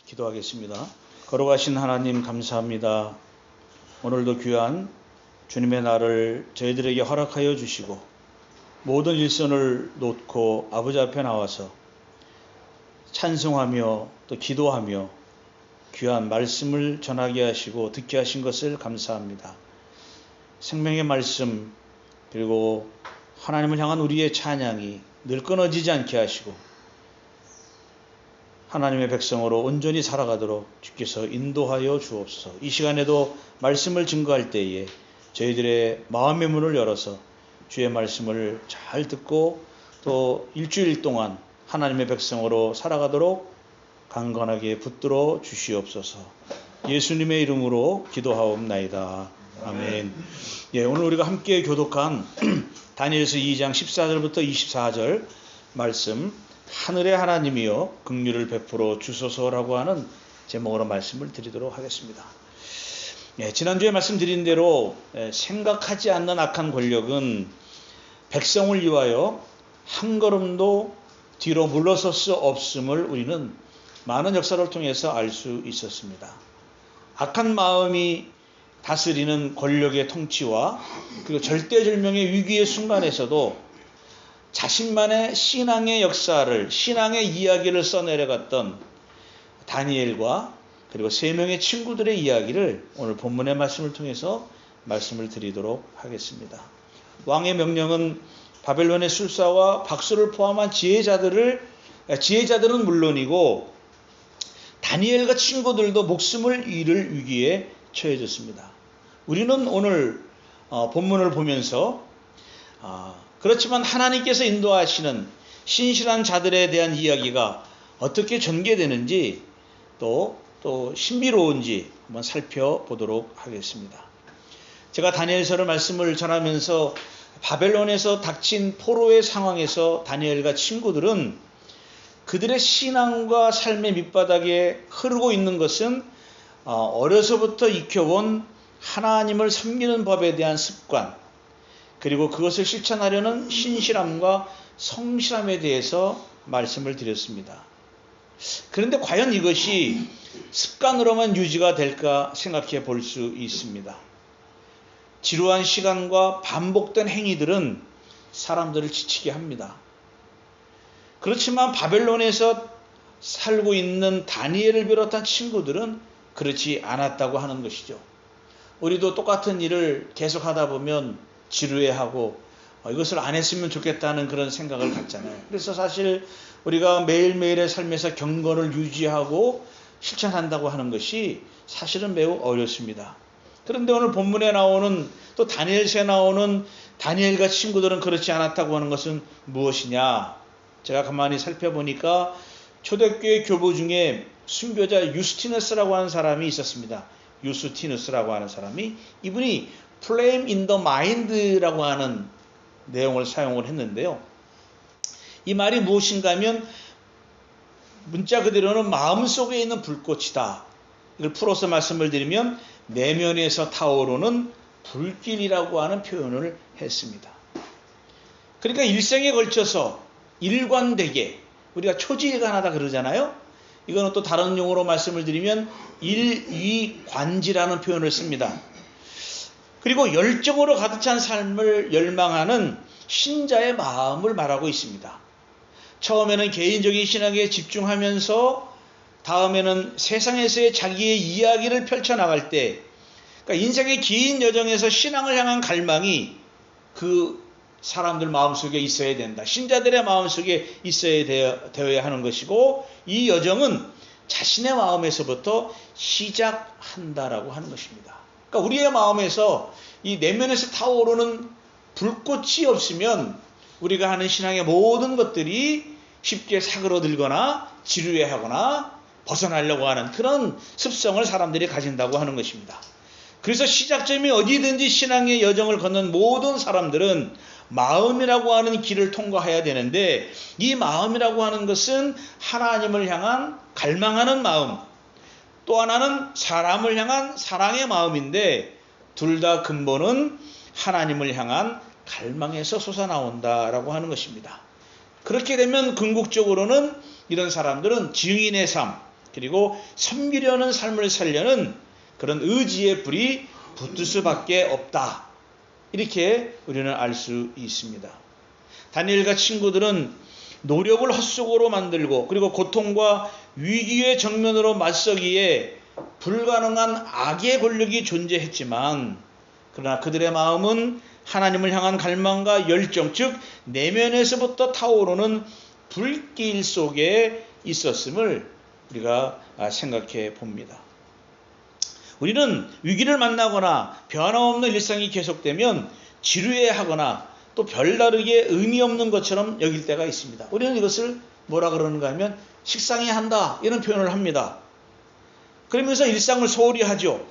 기도하겠습니다. 걸어가신 하나님 감사합니다. 오늘도 귀한 주님의 날을 저희들에게 허락하여 주시고 모든 일선을 놓고 아버지 앞에 나와서 찬송하며 또 기도하며 귀한 말씀을 전하게 하시고 듣게 하신 것을 감사합니다. 생명의 말씀 그리고 하나님을 향한 우리의 찬양이 늘 끊어지지 않게 하시고 하나님의 백성으로 온전히 살아가도록 주께서 인도하여 주옵소서. 이 시간에도 말씀을 증거할 때에 저희들의 마음의 문을 열어서 주의 말씀을 잘 듣고 또 일주일 동안 하나님의 백성으로 살아가도록 강건하게 붙들어 주시옵소서. 예수님의 이름으로 기도하옵나이다. 아멘. 오늘 우리가 함께 교독한 다니엘서 2장 14절부터 24절 말씀, 하늘의 하나님이여 긍휼을 베풀어 주소서라고 하는 제목으로 말씀을 드리도록 하겠습니다. 지난주에 말씀드린 대로 생각하지 않는 악한 권력은 백성을 위하여 한 걸음도 뒤로 물러설 수 없음을 우리는 많은 역사를 통해서 알 수 있었습니다. 악한 마음이 다스리는 권력의 통치와 그리고 절대절명의 위기의 순간에서도 자신만의 신앙의 역사를, 신앙의 이야기를 써내려갔던 다니엘과 그리고 세 명의 친구들의 이야기를 오늘 본문의 말씀을 통해서 말씀을 드리도록 하겠습니다. 왕의 명령은 바벨론의 술사와 박수를 포함한 지혜자들은 물론이고 다니엘과 친구들도 목숨을 잃을 위기에 처해졌습니다. 우리는 오늘 본문을 보면서 그렇지만 하나님께서 인도하시는 신실한 자들에 대한 이야기가 어떻게 전개되는지 또 신비로운지 한번 살펴보도록 하겠습니다. 제가 다니엘서를 말씀을 전하면서 바벨론에서 닥친 포로의 상황에서 다니엘과 친구들은 그들의 신앙과 삶의 밑바닥에 흐르고 있는 것은 어려서부터 익혀온 하나님을 섬기는 법에 대한 습관, 그리고 그것을 실천하려는 신실함과 성실함에 대해서 말씀을 드렸습니다. 그런데 과연 이것이 습관으로만 유지가 될까 생각해 볼 수 있습니다. 지루한 시간과 반복된 행위들은 사람들을 지치게 합니다. 그렇지만 바벨론에서 살고 있는 다니엘을 비롯한 친구들은 그렇지 않았다고 하는 것이죠. 우리도 똑같은 일을 계속하다 보면 지루해하고 이것을 안 했으면 좋겠다는 그런 생각을 갖잖아요. 그래서 사실 우리가 매일매일의 삶에서 경건을 유지하고 실천한다고 하는 것이 사실은 매우 어렵습니다. 그런데 오늘 본문에 나오는 또 다니엘서에 나오는 다니엘과 친구들은 그렇지 않았다고 하는 것은 무엇이냐? 제가 가만히 살펴보니까 초대교회 교부 중에 순교자 유스티누스라고 하는 사람이 있었습니다. 유스티누스라고 하는 사람이, 이분이 Flame in the Mind라고 하는 내용을 사용을 했는데요. 이 말이 무엇인가 하면 문자 그대로는 마음속에 있는 불꽃이다. 이걸 풀어서 말씀을 드리면 내면에서 타오르는 불길이라고 하는 표현을 했습니다. 그러니까 일생에 걸쳐서 일관되게, 우리가 초지일관하다 그러잖아요. 이거는 또 다른 용어로 말씀을 드리면 일위관지라는 표현을 씁니다. 그리고 열정으로 가득 찬 삶을 열망하는 신자의 마음을 말하고 있습니다. 처음에는 개인적인 신앙에 집중하면서 다음에는 세상에서의 자기의 이야기를 펼쳐나갈 때, 그러니까 인생의 긴 여정에서 신앙을 향한 갈망이 그 사람들 마음속에 있어야 된다. 신자들의 마음속에 되어야 하는 것이고, 이 여정은 자신의 마음에서부터 시작한다라고 하는 것입니다. 그러니까 우리의 마음에서 이 내면에서 타오르는 불꽃이 없으면 우리가 하는 신앙의 모든 것들이 쉽게 사그러들거나 지루해하거나 벗어나려고 하는 그런 습성을 사람들이 가진다고 하는 것입니다. 그래서 시작점이 어디든지 신앙의 여정을 걷는 모든 사람들은 마음이라고 하는 길을 통과해야 되는데, 이 마음이라고 하는 것은 하나님을 향한 갈망하는 마음, 또 하나는 사람을 향한 사랑의 마음인데, 둘 다 근본은 하나님을 향한 갈망에서 솟아나온다라고 하는 것입니다. 그렇게 되면 궁극적으로는 이런 사람들은 증인의 삶, 그리고 섬기려는 삶을 살려는 그런 의지의 불이 붙을 수밖에 없다. 이렇게 우리는 알 수 있습니다. 다니엘과 친구들은 노력을 헛수고로 만들고 그리고 고통과 위기의 정면으로 맞서기에 불가능한 악의 권력이 존재했지만 그러나 그들의 마음은 하나님을 향한 갈망과 열정, 즉 내면에서부터 타오르는 불길 속에 있었음을 우리가 생각해 봅니다. 우리는 위기를 만나거나 변함없는 일상이 계속되면 지루해하거나 또 별다르게 의미 없는 것처럼 여길 때가 있습니다. 우리는 이것을 뭐라 그러는가 하면 식상해 한다, 이런 표현을 합니다. 그러면서 일상을 소홀히 하죠.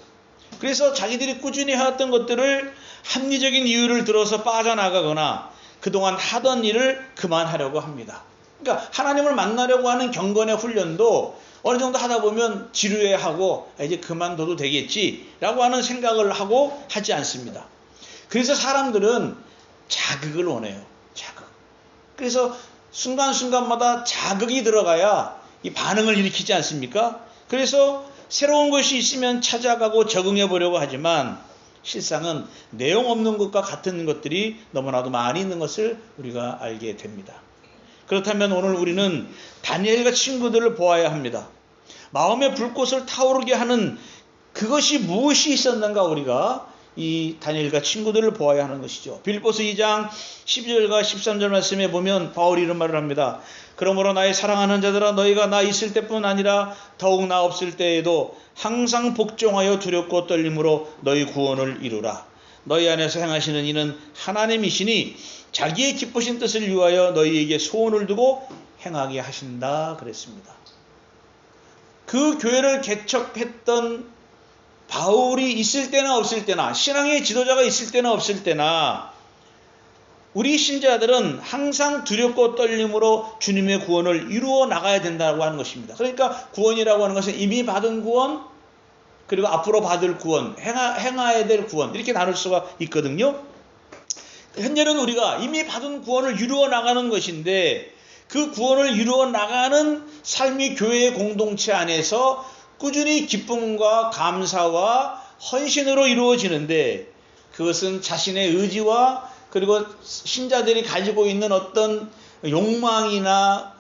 그래서 자기들이 꾸준히 해왔던 것들을 합리적인 이유를 들어서 빠져나가거나 그동안 하던 일을 그만하려고 합니다. 그러니까 하나님을 만나려고 하는 경건의 훈련도 어느 정도 하다 보면 지루해하고 이제 그만둬도 되겠지라고 하는 생각을 하고 하지 않습니다. 그래서 사람들은 자극을 원해요. 자극. 그래서 순간순간마다 자극이 들어가야 이 반응을 일으키지 않습니까? 그래서 새로운 것이 있으면 찾아가고 적응해 보려고 하지만 실상은 내용 없는 것과 같은 것들이 너무나도 많이 있는 것을 우리가 알게 됩니다. 그렇다면 오늘 우리는 다니엘과 친구들을 보아야 합니다. 마음의 불꽃을 타오르게 하는 그것이 무엇이 있었는가, 우리가 이 다니엘과 친구들을 보아야 하는 것이죠. 빌립보서 2장 12절과 13절 말씀에 보면 바울이 이런 말을 합니다. 그러므로 나의 사랑하는 자들아, 너희가 나 있을 때뿐 아니라 더욱 나 없을 때에도 항상 복종하여 두렵고 떨림으로 너희 구원을 이루라. 너희 안에서 행하시는 이는 하나님이시니 자기의 기쁘신 뜻을 위하여 너희에게 소원을 두고 행하게 하신다 그랬습니다. 그 교회를 개척했던 바울이 있을 때나 없을 때나, 신앙의 지도자가 있을 때나 없을 때나 우리 신자들은 항상 두렵고 떨림으로 주님의 구원을 이루어 나가야 된다고 하는 것입니다. 그러니까 구원이라고 하는 것은 이미 받은 구원, 그리고 앞으로 받을 구원, 행해야 될 구원, 이렇게 나눌 수가 있거든요. 현재는 우리가 이미 받은 구원을 이루어 나가는 것인데, 그 구원을 이루어 나가는 삶이 교회의 공동체 안에서 꾸준히 기쁨과 감사와 헌신으로 이루어지는데, 그것은 자신의 의지와 그리고 신자들이 가지고 있는 어떤 욕망이나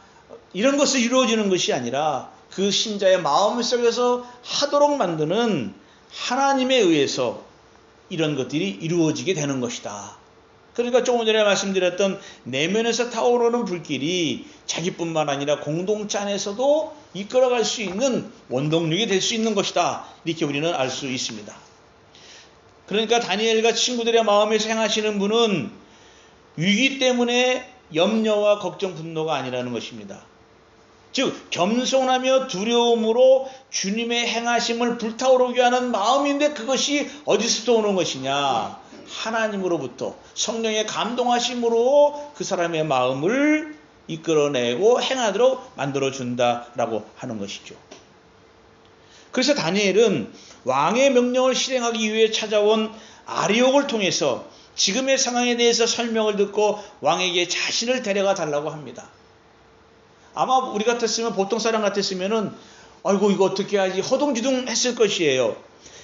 이런 것을 이루어지는 것이 아니라 그 신자의 마음 속에서 하도록 만드는 하나님에 의해서 이런 것들이 이루어지게 되는 것이다. 그러니까 조금 전에 말씀드렸던 내면에서 타오르는 불길이 자기뿐만 아니라 공동체 안에서도 이끌어갈 수 있는 원동력이 될 수 있는 것이다. 이렇게 우리는 알 수 있습니다. 그러니까 다니엘과 친구들의 마음에서 행하시는 분은 위기 때문에 염려와 걱정, 분노가 아니라는 것입니다. 즉 겸손하며 두려움으로 주님의 행하심을 불타오르게 하는 마음인데, 그것이 어디서부터 오는 것이냐? 하나님으로부터 성령의 감동하심으로 그 사람의 마음을 이끌어내고 행하도록 만들어준다라고 하는 것이죠. 그래서 다니엘은 왕의 명령을 실행하기 위해 찾아온 아리옥을 통해서 지금의 상황에 대해서 설명을 듣고 왕에게 자신을 데려가 달라고 합니다. 아마 우리 같았으면, 보통 사람 같았으면은 아이고 이거 어떻게 하지 허둥지둥 했을 것이에요.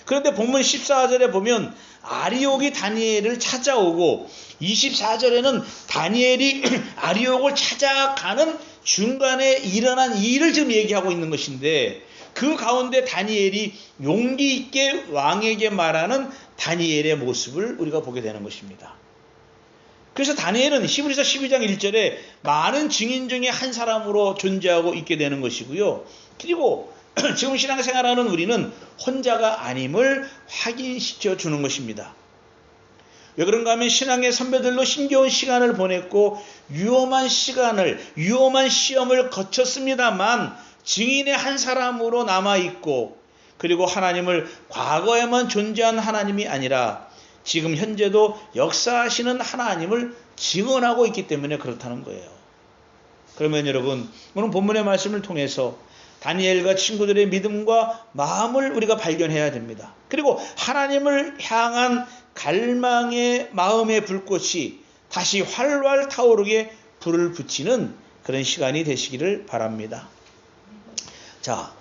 그런데 본문 14절에 보면 아리옥이 다니엘을 찾아오고 24절에는 다니엘이 아리옥을 찾아가는 중간에 일어난 일을 지금 얘기하고 있는 것인데, 그 가운데 다니엘이 용기 있게 왕에게 말하는 다니엘의 모습을 우리가 보게 되는 것입니다. 그래서 다니엘은 히브리서 12장 1절에 많은 증인 중에 한 사람으로 존재하고 있게 되는 것이고요. 그리고 지금 신앙생활하는 우리는 혼자가 아님을 확인시켜 주는 것입니다. 왜 그런가 하면 신앙의 선배들로 힘겨운 시간을 보냈고 위험한 시험을 거쳤습니다만 증인의 한 사람으로 남아있고, 그리고 하나님을 과거에만 존재한 하나님이 아니라 지금 현재도 역사하시는 하나님을 증언하고 있기 때문에 그렇다는 거예요. 그러면 여러분, 오늘 본문의 말씀을 통해서 다니엘과 친구들의 믿음과 마음을 우리가 발견해야 됩니다. 그리고 하나님을 향한 갈망의 마음의 불꽃이 다시 활활 타오르게 불을 붙이는 그런 시간이 되시기를 바랍니다. 자,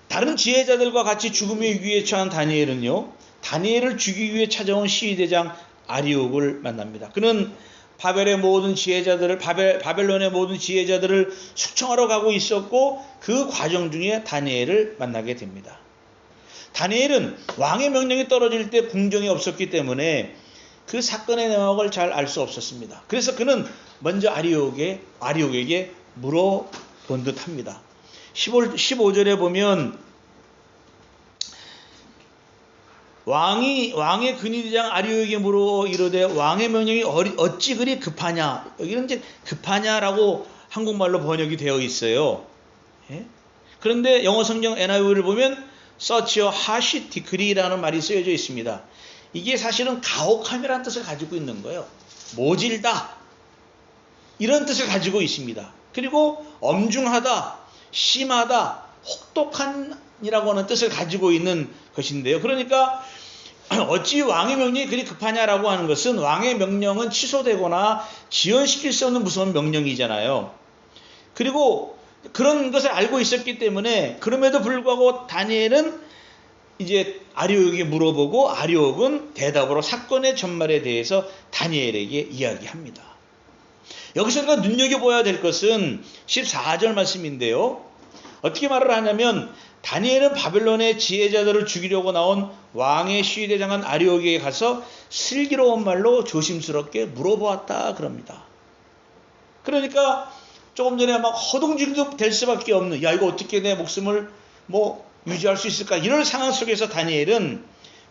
다른 지혜자들과 같이 죽음의 위기에 처한 다니엘은요, 다니엘을 죽이기 위해 찾아온 시위대장 아리옥을 만납니다. 그는 바벨론의 모든 지혜자들을 숙청하러 가고 있었고, 그 과정 중에 다니엘을 만나게 됩니다. 다니엘은 왕의 명령이 떨어질 때 궁정이 없었기 때문에 그 사건의 내막을 잘 알 수 없었습니다. 그래서 그는 먼저 아리옥에게 물어본 듯합니다. 15절에 보면 왕의 근위대장 아리옥에게 물어 이르되 왕의 명령이 어찌 그리 급하냐. 여기는 이제 급하냐라고 한국말로 번역이 되어 있어요. 예? 그런데 영어 성경 NIV를 보면 such a harsh decree라는 말이 쓰여져 있습니다. 이게 사실은 가혹함이라는 뜻을 가지고 있는 거예요. 모질다, 이런 뜻을 가지고 있습니다. 그리고 엄중하다, 심하다, 혹독한이라고 하는 뜻을 가지고 있는 것인데요. 그러니까 어찌 왕의 명령이 그리 급하냐라고 하는 것은, 왕의 명령은 취소되거나 지연시킬 수 없는 무서운 명령이잖아요. 그리고 그런 것을 알고 있었기 때문에, 그럼에도 불구하고 다니엘은 이제 아리옥에게 물어보고, 아리옥은 대답으로 사건의 전말에 대해서 다니엘에게 이야기합니다. 여기서 우리가 눈여겨봐야 될 것은 14절 말씀인데요. 어떻게 말을 하냐면, 다니엘은 바벨론의 지혜자들을 죽이려고 나온 왕의 시위대장한 아리옥에게 가서 슬기로운 말로 조심스럽게 물어보았다 그럽니다. 그러니까 조금 전에 막 허둥지둥 될 수밖에 없는, 야, 이거 어떻게 내 목숨을 유지할 수 있을까, 이런 상황 속에서 다니엘은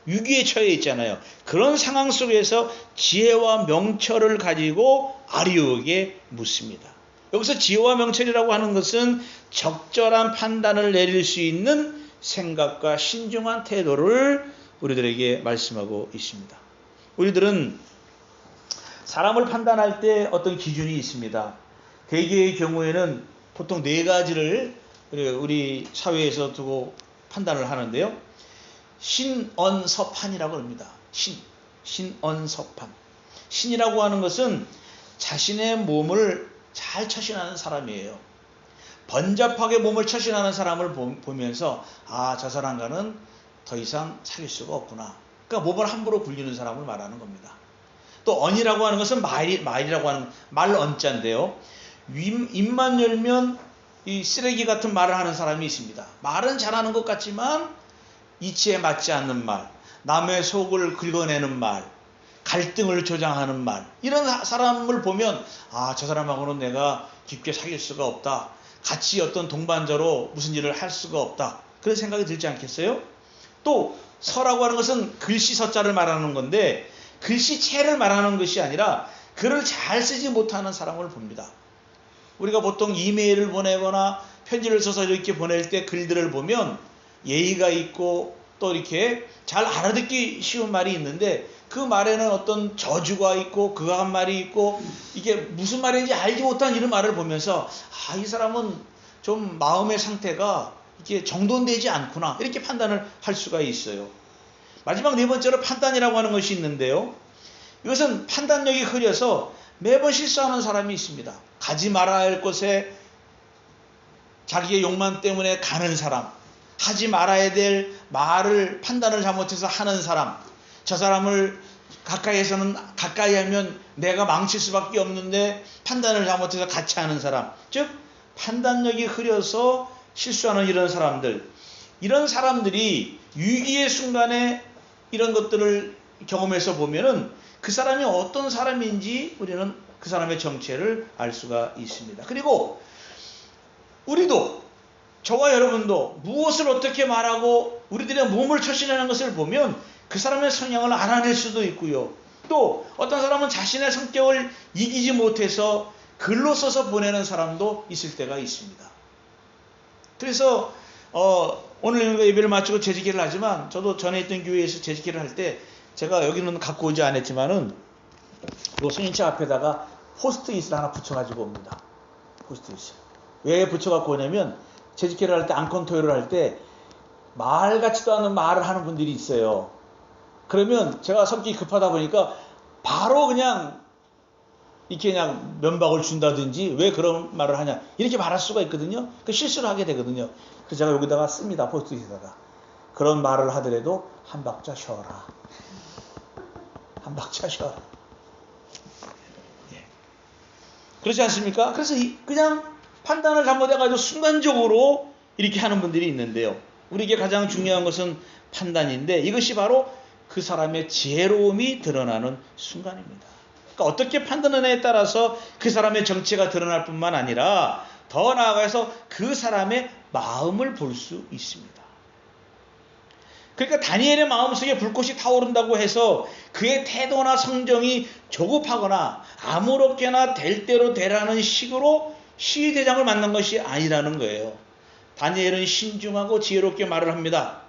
위기에 처해 있잖아요. 그런 상황 속에서 지혜와 명철을 가지고 아리옥에게 묻습니다. 여기서 지혜와 명철이라고 하는 것은 적절한 판단을 내릴 수 있는 생각과 신중한 태도를 우리들에게 말씀하고 있습니다. 우리들은 사람을 판단할 때 어떤 기준이 있습니다. 대개의 경우에는 보통 4가지를 우리 사회에서 두고 판단을 하는데요. 신언서판이라고 합니다. 신언서판. 신이라고 하는 것은 자신의 몸을 잘 처신하는 사람이에요. 번잡하게 몸을 처신하는 사람을 보면서, 아, 저 사람과는 더 이상 사귈 수가 없구나. 그러니까 몸을 함부로 굴리는 사람을 말하는 겁니다. 또 언이라고 하는 것은 말이라고 하는 말 언자인데요. 입만 열면 이 쓰레기 같은 말을 하는 사람이 있습니다. 말은 잘하는 것 같지만 이치에 맞지 않는 말, 남의 속을 긁어내는 말, 갈등을 조장하는 말, 이런 사람을 보면, 아, 저 사람하고는 내가 깊게 사귈 수가 없다, 같이 어떤 동반자로 무슨 일을 할 수가 없다, 그런 생각이 들지 않겠어요? 또 서라고 하는 것은 글씨 서자를 말하는 건데, 글씨체를 말하는 것이 아니라 글을 잘 쓰지 못하는 사람을 봅니다. 우리가 보통 이메일을 보내거나 편지를 써서 이렇게 보낼 때 글들을 보면 예의가 있고 또 이렇게 잘 알아듣기 쉬운 말이 있는데, 그 말에는 어떤 저주가 있고 그한 말이 있고, 이게 무슨 말인지 알지 못한 이런 말을 보면서, 아, 이 사람은 좀 마음의 상태가 이게 정돈되지 않구나, 이렇게 판단을 할 수가 있어요. 마지막 4번째로 판단이라고 하는 것이 있는데요. 이것은 판단력이 흐려서 매번 실수하는 사람이 있습니다. 가지 말아야 할 곳에 자기의 욕망 때문에 가는 사람, 하지 말아야 될 말을 판단을 잘못해서 하는 사람, 저 사람을 가까이 하면 내가 망칠 수밖에 없는데 판단을 잘못해서 같이 하는 사람, 즉 판단력이 흐려서 실수하는 이런 사람들이 위기의 순간에 이런 것들을 경험해서 보면은 그 사람이 어떤 사람인지 우리는 그 사람의 정체를 알 수가 있습니다. 그리고 우리도, 저와 여러분도 무엇을 어떻게 말하고 우리들의 몸을 처신하는 것을 보면 그 사람의 성향을 알아낼 수도 있고요. 또 어떤 사람은 자신의 성격을 이기지 못해서 글로 써서 보내는 사람도 있을 때가 있습니다. 그래서 오늘 우리가 예배를 마치고 재직기를 하지만, 저도 전에 있던 교회에서 재직기를 할 때 제가 여기는 갖고 오지 않았지만은 그 성인차 앞에다가 포스트잇을 하나 붙여가지고 옵니다. 포스트잇을. 왜 붙여갖고 오냐면, 재직기를 할 때, 안건토요를 할 때 말 같지도 않은 말을 하는 분들이 있어요. 그러면 제가 성격이 급하다 보니까 바로 그냥 이렇게 그냥 면박을 준다든지 왜 그런 말을 하냐 이렇게 말할 수가 있거든요. 그 실수를 하게 되거든요. 그래서 제가 여기다가 씁니다. 포스트잇에다가 그런 말을 하더라도 한 박자 쉬어라. 한 박자 쉬어라. 예. 그렇지 않습니까? 그래서 그냥 판단을 잘못해가지고 순간적으로 이렇게 하는 분들이 있는데요. 우리에게 가장 중요한 것은 판단인데 이것이 바로 그 사람의 지혜로움이 드러나는 순간입니다. 그러니까 어떻게 판단하느냐에 따라서 그 사람의 정체가 드러날 뿐만 아니라 더 나아가서 그 사람의 마음을 볼 수 있습니다. 그러니까 다니엘의 마음속에 불꽃이 타오른다고 해서 그의 태도나 성정이 조급하거나 아무렇게나 될 대로 되라는 식으로 시대장을 만난 것이 아니라는 거예요. 다니엘은 신중하고 지혜롭게 말을 합니다.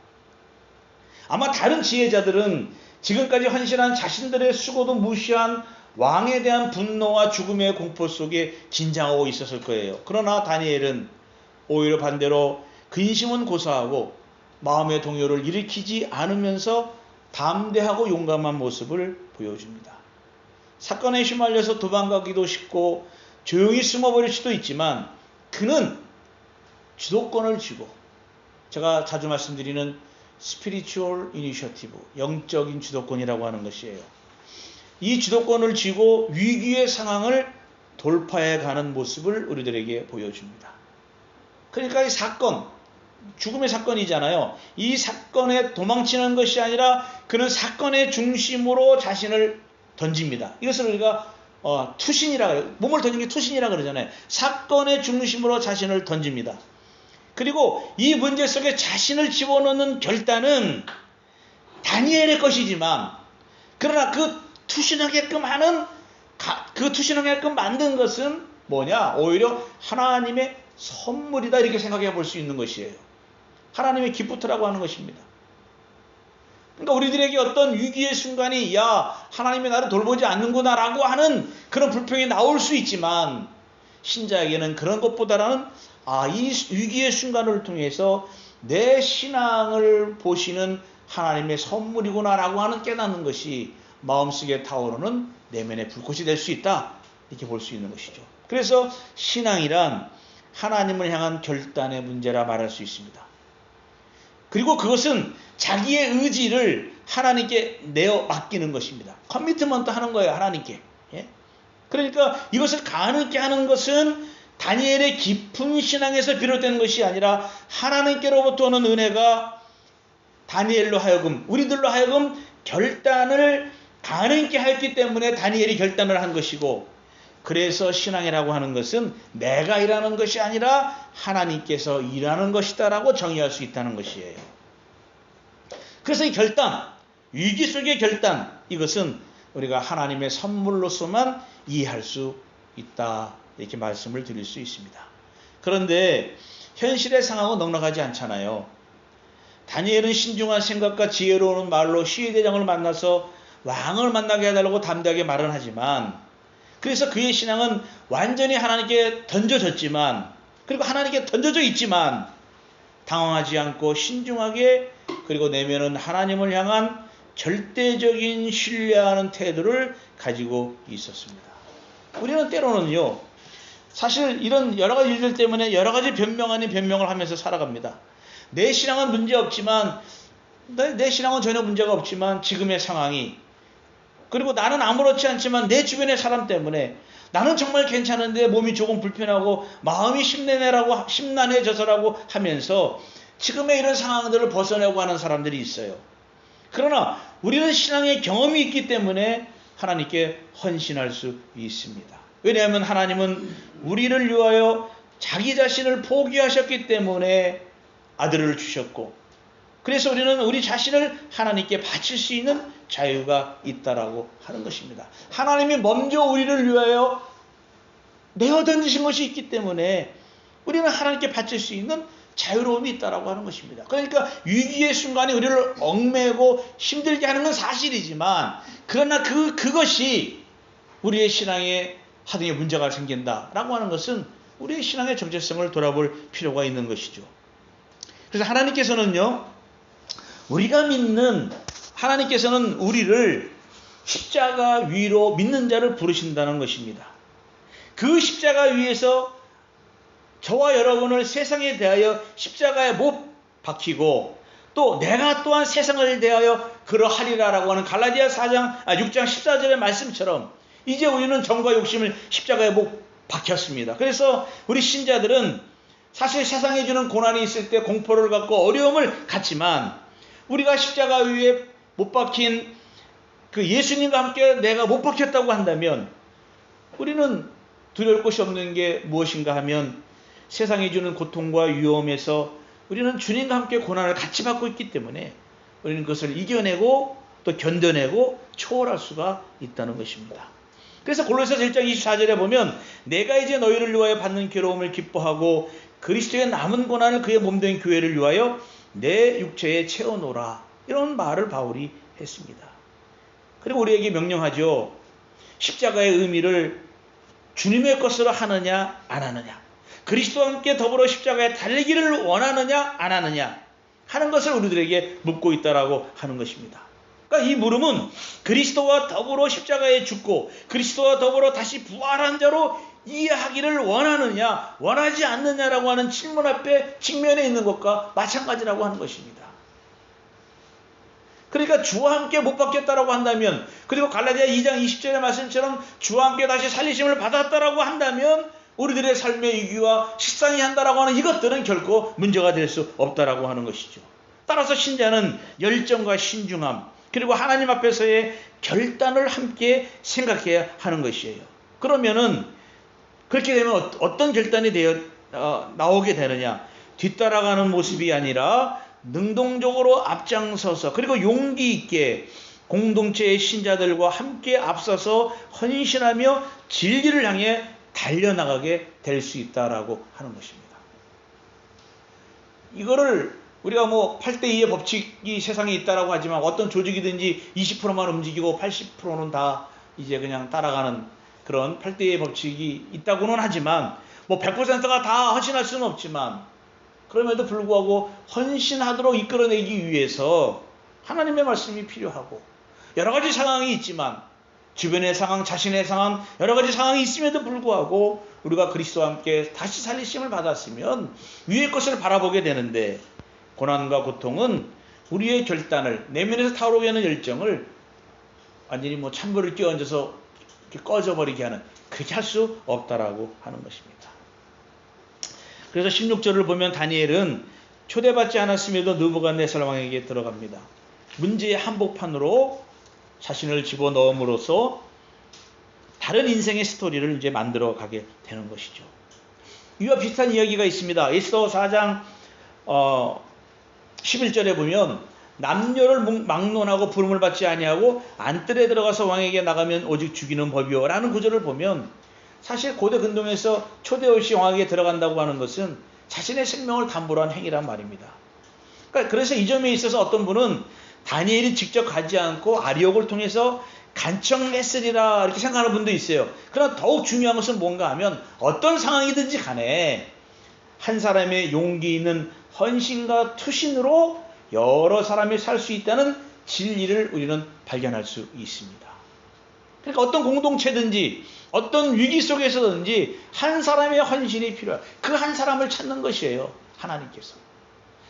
아마 다른 지혜자들은 지금까지 헌신한 자신들의 수고도 무시한 왕에 대한 분노와 죽음의 공포 속에 긴장하고 있었을 거예요. 그러나 다니엘은 오히려 반대로 근심은 고사하고 마음의 동요를 일으키지 않으면서 담대하고 용감한 모습을 보여줍니다. 사건에 휘말려서 도망가기도 쉽고 조용히 숨어버릴 수도 있지만 그는 주도권을 쥐고 제가 자주 말씀드리는 스피리추얼 이니셔티브, 영적인 주도권이라고 하는 것이에요. 이 주도권을 쥐고 위기의 상황을 돌파해 가는 모습을 우리들에게 보여줍니다. 그러니까 이 사건, 죽음의 사건이잖아요. 이 사건에 도망치는 것이 아니라 그는 사건의 중심으로 자신을 던집니다. 이것을 우리가 투신이라, 몸을 던지는 게 투신이라 그러잖아요. 사건의 중심으로 자신을 던집니다. 그리고 이 문제 속에 자신을 집어넣는 결단은 다니엘의 것이지만 그러나 그 투신하게끔 만든 것은 뭐냐? 오히려 하나님의 선물이다 이렇게 생각해 볼 수 있는 것이에요. 하나님의 기프트라고 하는 것입니다. 그러니까 우리들에게 어떤 위기의 순간이 하나님이 나를 돌보지 않는구나 라고 하는 그런 불평이 나올 수 있지만 신자에게는 그런 것보다는 이 위기의 순간을 통해서 내 신앙을 보시는 하나님의 선물이구나 라고 하는 깨닫는 것이 마음속에 타오르는 내면의 불꽃이 될 수 있다 이렇게 볼 수 있는 것이죠. 그래서 신앙이란 하나님을 향한 결단의 문제라 말할 수 있습니다. 그리고 그것은 자기의 의지를 하나님께 내어 맡기는 것입니다. 커미트먼트 하는 거예요. 하나님께. 그러니까 이것을 가능케 하는 것은 다니엘의 깊은 신앙에서 비롯되는 것이 아니라 하나님께로부터 오는 은혜가 다니엘로 하여금, 우리들로 하여금 결단을 가능케 했기 때문에 다니엘이 결단을 한 것이고, 그래서 신앙이라고 하는 것은 내가 일하는 것이 아니라 하나님께서 일하는 것이다라고 정의할 수 있다는 것이에요. 그래서 이 결단, 위기 속의 결단, 이것은 우리가 하나님의 선물로서만 이해할 수 있다 이렇게 말씀을 드릴 수 있습니다. 그런데 현실의 상황은 넉넉하지 않잖아요. 다니엘은 신중한 생각과 지혜로운 말로 시위대장을 만나서 왕을 만나게 해달라고 담대하게 말은 하지만, 그래서 그의 신앙은 완전히 하나님께 던져졌지만, 그리고 하나님께 던져져 있지만 당황하지 않고 신중하게, 그리고 내면은 하나님을 향한 절대적인 신뢰하는 태도를 가지고 있었습니다. 우리는 때로는요, 사실 이런 여러 가지 일들 때문에 여러 가지 변명 아닌 변명을 하면서 살아갑니다. 내 신앙은 문제 없지만, 내 신앙은 전혀 문제가 없지만 지금의 상황이, 그리고 나는 아무렇지 않지만 내 주변의 사람 때문에 나는 정말 괜찮은데 몸이 조금 불편하고 마음이 심란해져서라고 하면서 지금의 이런 상황들을 벗어내고 하는 사람들이 있어요. 그러나 우리는 신앙의 경험이 있기 때문에 하나님께 헌신할 수 있습니다. 왜냐하면 하나님은 우리를 위하여 자기 자신을 포기하셨기 때문에 아들을 주셨고, 그래서 우리는 우리 자신을 하나님께 바칠 수 있는 자유가 있다라고 하는 것입니다. 하나님이 먼저 우리를 위하여 내어 던지신 것이 있기 때문에 우리는 하나님께 바칠 수 있는 자유로움이 있다라고 하는 것입니다. 그러니까 위기의 순간에 우리를 얽매고 힘들게 하는 건 사실이지만, 그러나 그것이 우리의 신앙에 하등의 문제가 생긴다라고 하는 것은 우리의 신앙의 정체성을 돌아볼 필요가 있는 것이죠. 그래서 하나님께서는요, 우리가 믿는 하나님께서는 우리를 십자가 위로 믿는 자를 부르신다는 것입니다. 그 십자가 위에서 저와 여러분을 세상에 대하여 십자가에 못 박히고 또 내가 또한 세상을 대하여 그러하리라라고 하는 갈라디아 6장 14절의 말씀처럼 이제 우리는 정과 욕심을 십자가에 못 박혔습니다. 그래서 우리 신자들은 사실 세상에 주는 고난이 있을 때 공포를 갖고 어려움을 갖지만 우리가 십자가 위에 못 박힌 그 예수님과 함께 내가 못 박혔다고 한다면 우리는 두려울 것이 없는 게 무엇인가 하면 세상이 주는 고통과 위험에서 우리는 주님과 함께 고난을 같이 받고 있기 때문에 우리는 그것을 이겨내고 또 견뎌내고 초월할 수가 있다는 것입니다. 그래서 골로새서 1장 24절에 보면 내가 이제 너희를 위하여 받는 괴로움을 기뻐하고 그리스도의 남은 고난을 그의 몸된 교회를 위하여 내 육체에 채워놓으라, 이런 말을 바울이 했습니다. 그리고 우리에게 명령하죠. 십자가의 의미를 주님의 것으로 하느냐 안 하느냐, 그리스도와 함께 더불어 십자가에 달리기를 원하느냐 안 하느냐 하는 것을 우리들에게 묻고 있다라고 하는 것입니다. 그러니까 이 물음은 그리스도와 더불어 십자가에 죽고 그리스도와 더불어 다시 부활한 자로 이해하기를 원하느냐 원하지 않느냐라고 하는 질문 앞에 직면해 있는 것과 마찬가지라고 하는 것입니다. 그러니까 주와 함께 못 박혔다라고 한다면, 그리고 갈라디아 2장 20절의 말씀처럼 주와 함께 다시 살리심을 받았다라고 한다면 우리들의 삶의 유기와 식상이 한다라고 하는 이것들은 결코 문제가 될 수 없다라고 하는 것이죠. 따라서 신자는 열정과 신중함 그리고 하나님 앞에서의 결단을 함께 생각해야 하는 것이에요. 그러면은 그렇게 되면 어떤 결단이 나오게 되느냐, 뒤따라가는 모습이 아니라 능동적으로 앞장서서 그리고 용기 있게 공동체의 신자들과 함께 앞서서 헌신하며 진리를 향해 달려나가게 될 수 있다라고 하는 것입니다. 이거를 우리가 8대2의 법칙이 세상에 있다라고 하지만 어떤 조직이든지 20%만 움직이고 80%는 다 이제 그냥 따라가는 그런 8대2의 법칙이 있다고는 하지만 100%가 다 헌신할 수는 없지만 그럼에도 불구하고 헌신하도록 이끌어내기 위해서 하나님의 말씀이 필요하고 여러 가지 상황이 있지만 주변의 상황, 자신의 상황, 여러 가지 상황이 있음에도 불구하고 우리가 그리스도와 함께 다시 살리심을 받았으면 위의 것을 바라보게 되는데 고난과 고통은 우리의 결단을, 내면에서 타오르게 하는 열정을 완전히 찬불을 끼얹어서 이렇게 꺼져버리게 하는, 그렇게 할 수 없다라고 하는 것입니다. 그래서 16절을 보면 다니엘은 초대받지 않았음에도 느부갓네살 왕에게 들어갑니다. 문제의 한복판으로 자신을 집어넣음으로써 다른 인생의 스토리를 이제 만들어 가게 되는 것이죠. 이와 비슷한 이야기가 있습니다. 에스더 4장 11절에 보면 남녀를 막론하고 부름을 받지 아니하고 안뜰에 들어가서 왕에게 나가면 오직 죽이는 법이요 라는 구절을 보면 사실 고대 근동에서 초대 없이 왕에게 들어간다고 하는 것은 자신의 생명을 담보로 한 행위란 말입니다. 그래서 이 점에 있어서 어떤 분은 다니엘이 직접 가지 않고 아리옥을 통해서 간청했으리라 이렇게 생각하는 분도 있어요. 그러나 더욱 중요한 것은 뭔가 하면 어떤 상황이든지 간에 한 사람의 용기 있는 헌신과 투신으로 여러 사람이 살 수 있다는 진리를 우리는 발견할 수 있습니다. 그러니까 어떤 공동체든지 어떤 위기 속에서든지 한 사람의 헌신이 필요해요. 그 한 사람을 찾는 것이에요. 하나님께서.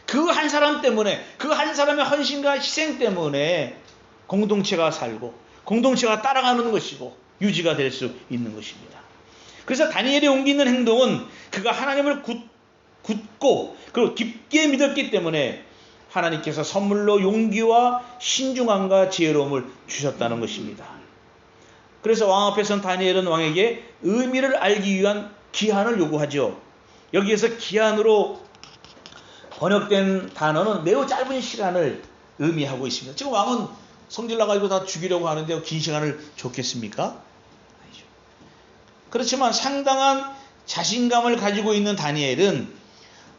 그 한 사람 때문에, 그 한 사람의 헌신과 희생 때문에 공동체가 살고 공동체가 따라가는 것이고 유지가 될 수 있는 것입니다. 그래서 다니엘의 용기 있는 행동은 그가 하나님을 굳고 그리고 깊게 믿었기 때문에 하나님께서 선물로 용기와 신중함과 지혜로움을 주셨다는 것입니다. 그래서 왕 앞에 선 다니엘은 왕에게 의미를 알기 위한 기한을 요구하죠. 여기에서 기한으로 번역된 단어는 매우 짧은 시간을 의미하고 있습니다. 지금 왕은 성질 나가지고 다 죽이려고 하는데 긴 시간을 줬겠습니까? 아니죠. 그렇지만 상당한 자신감을 가지고 있는 다니엘은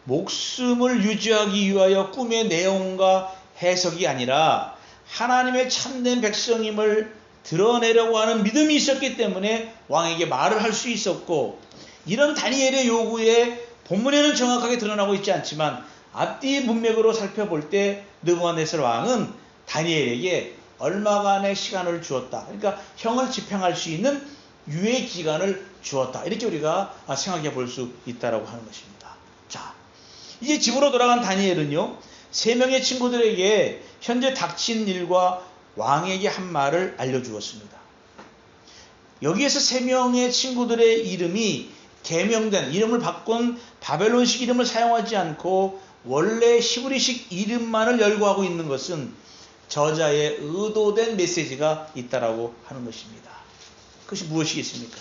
목숨을 유지하기 위하여 꿈의 내용과 해석이 아니라 하나님의 참된 백성임을 드러내려고 하는 믿음이 있었기 때문에 왕에게 말을 할 수 있었고, 이런 다니엘의 요구에 본문에는 정확하게 드러나고 있지 않지만 앞뒤 문맥으로 살펴볼 때 느부갓네살 왕은 다니엘에게 얼마간의 시간을 주었다. 그러니까 형을 집행할 수 있는 유예 기간을 주었다. 이렇게 우리가 생각해 볼 수 있다라고 하는 것입니다. 자, 이제 집으로 돌아간 다니엘은요, 3명의 친구들에게 현재 닥친 일과 왕에게 한 말을 알려주었습니다. 여기에서 3명의 친구들의 이름이 개명된, 이름을 바꾼 바벨론식 이름을 사용하지 않고 원래 히브리식 이름만을 열거하고 있는 것은 저자의 의도된 메시지가 있다라고 하는 것입니다. 그것이 무엇이겠습니까?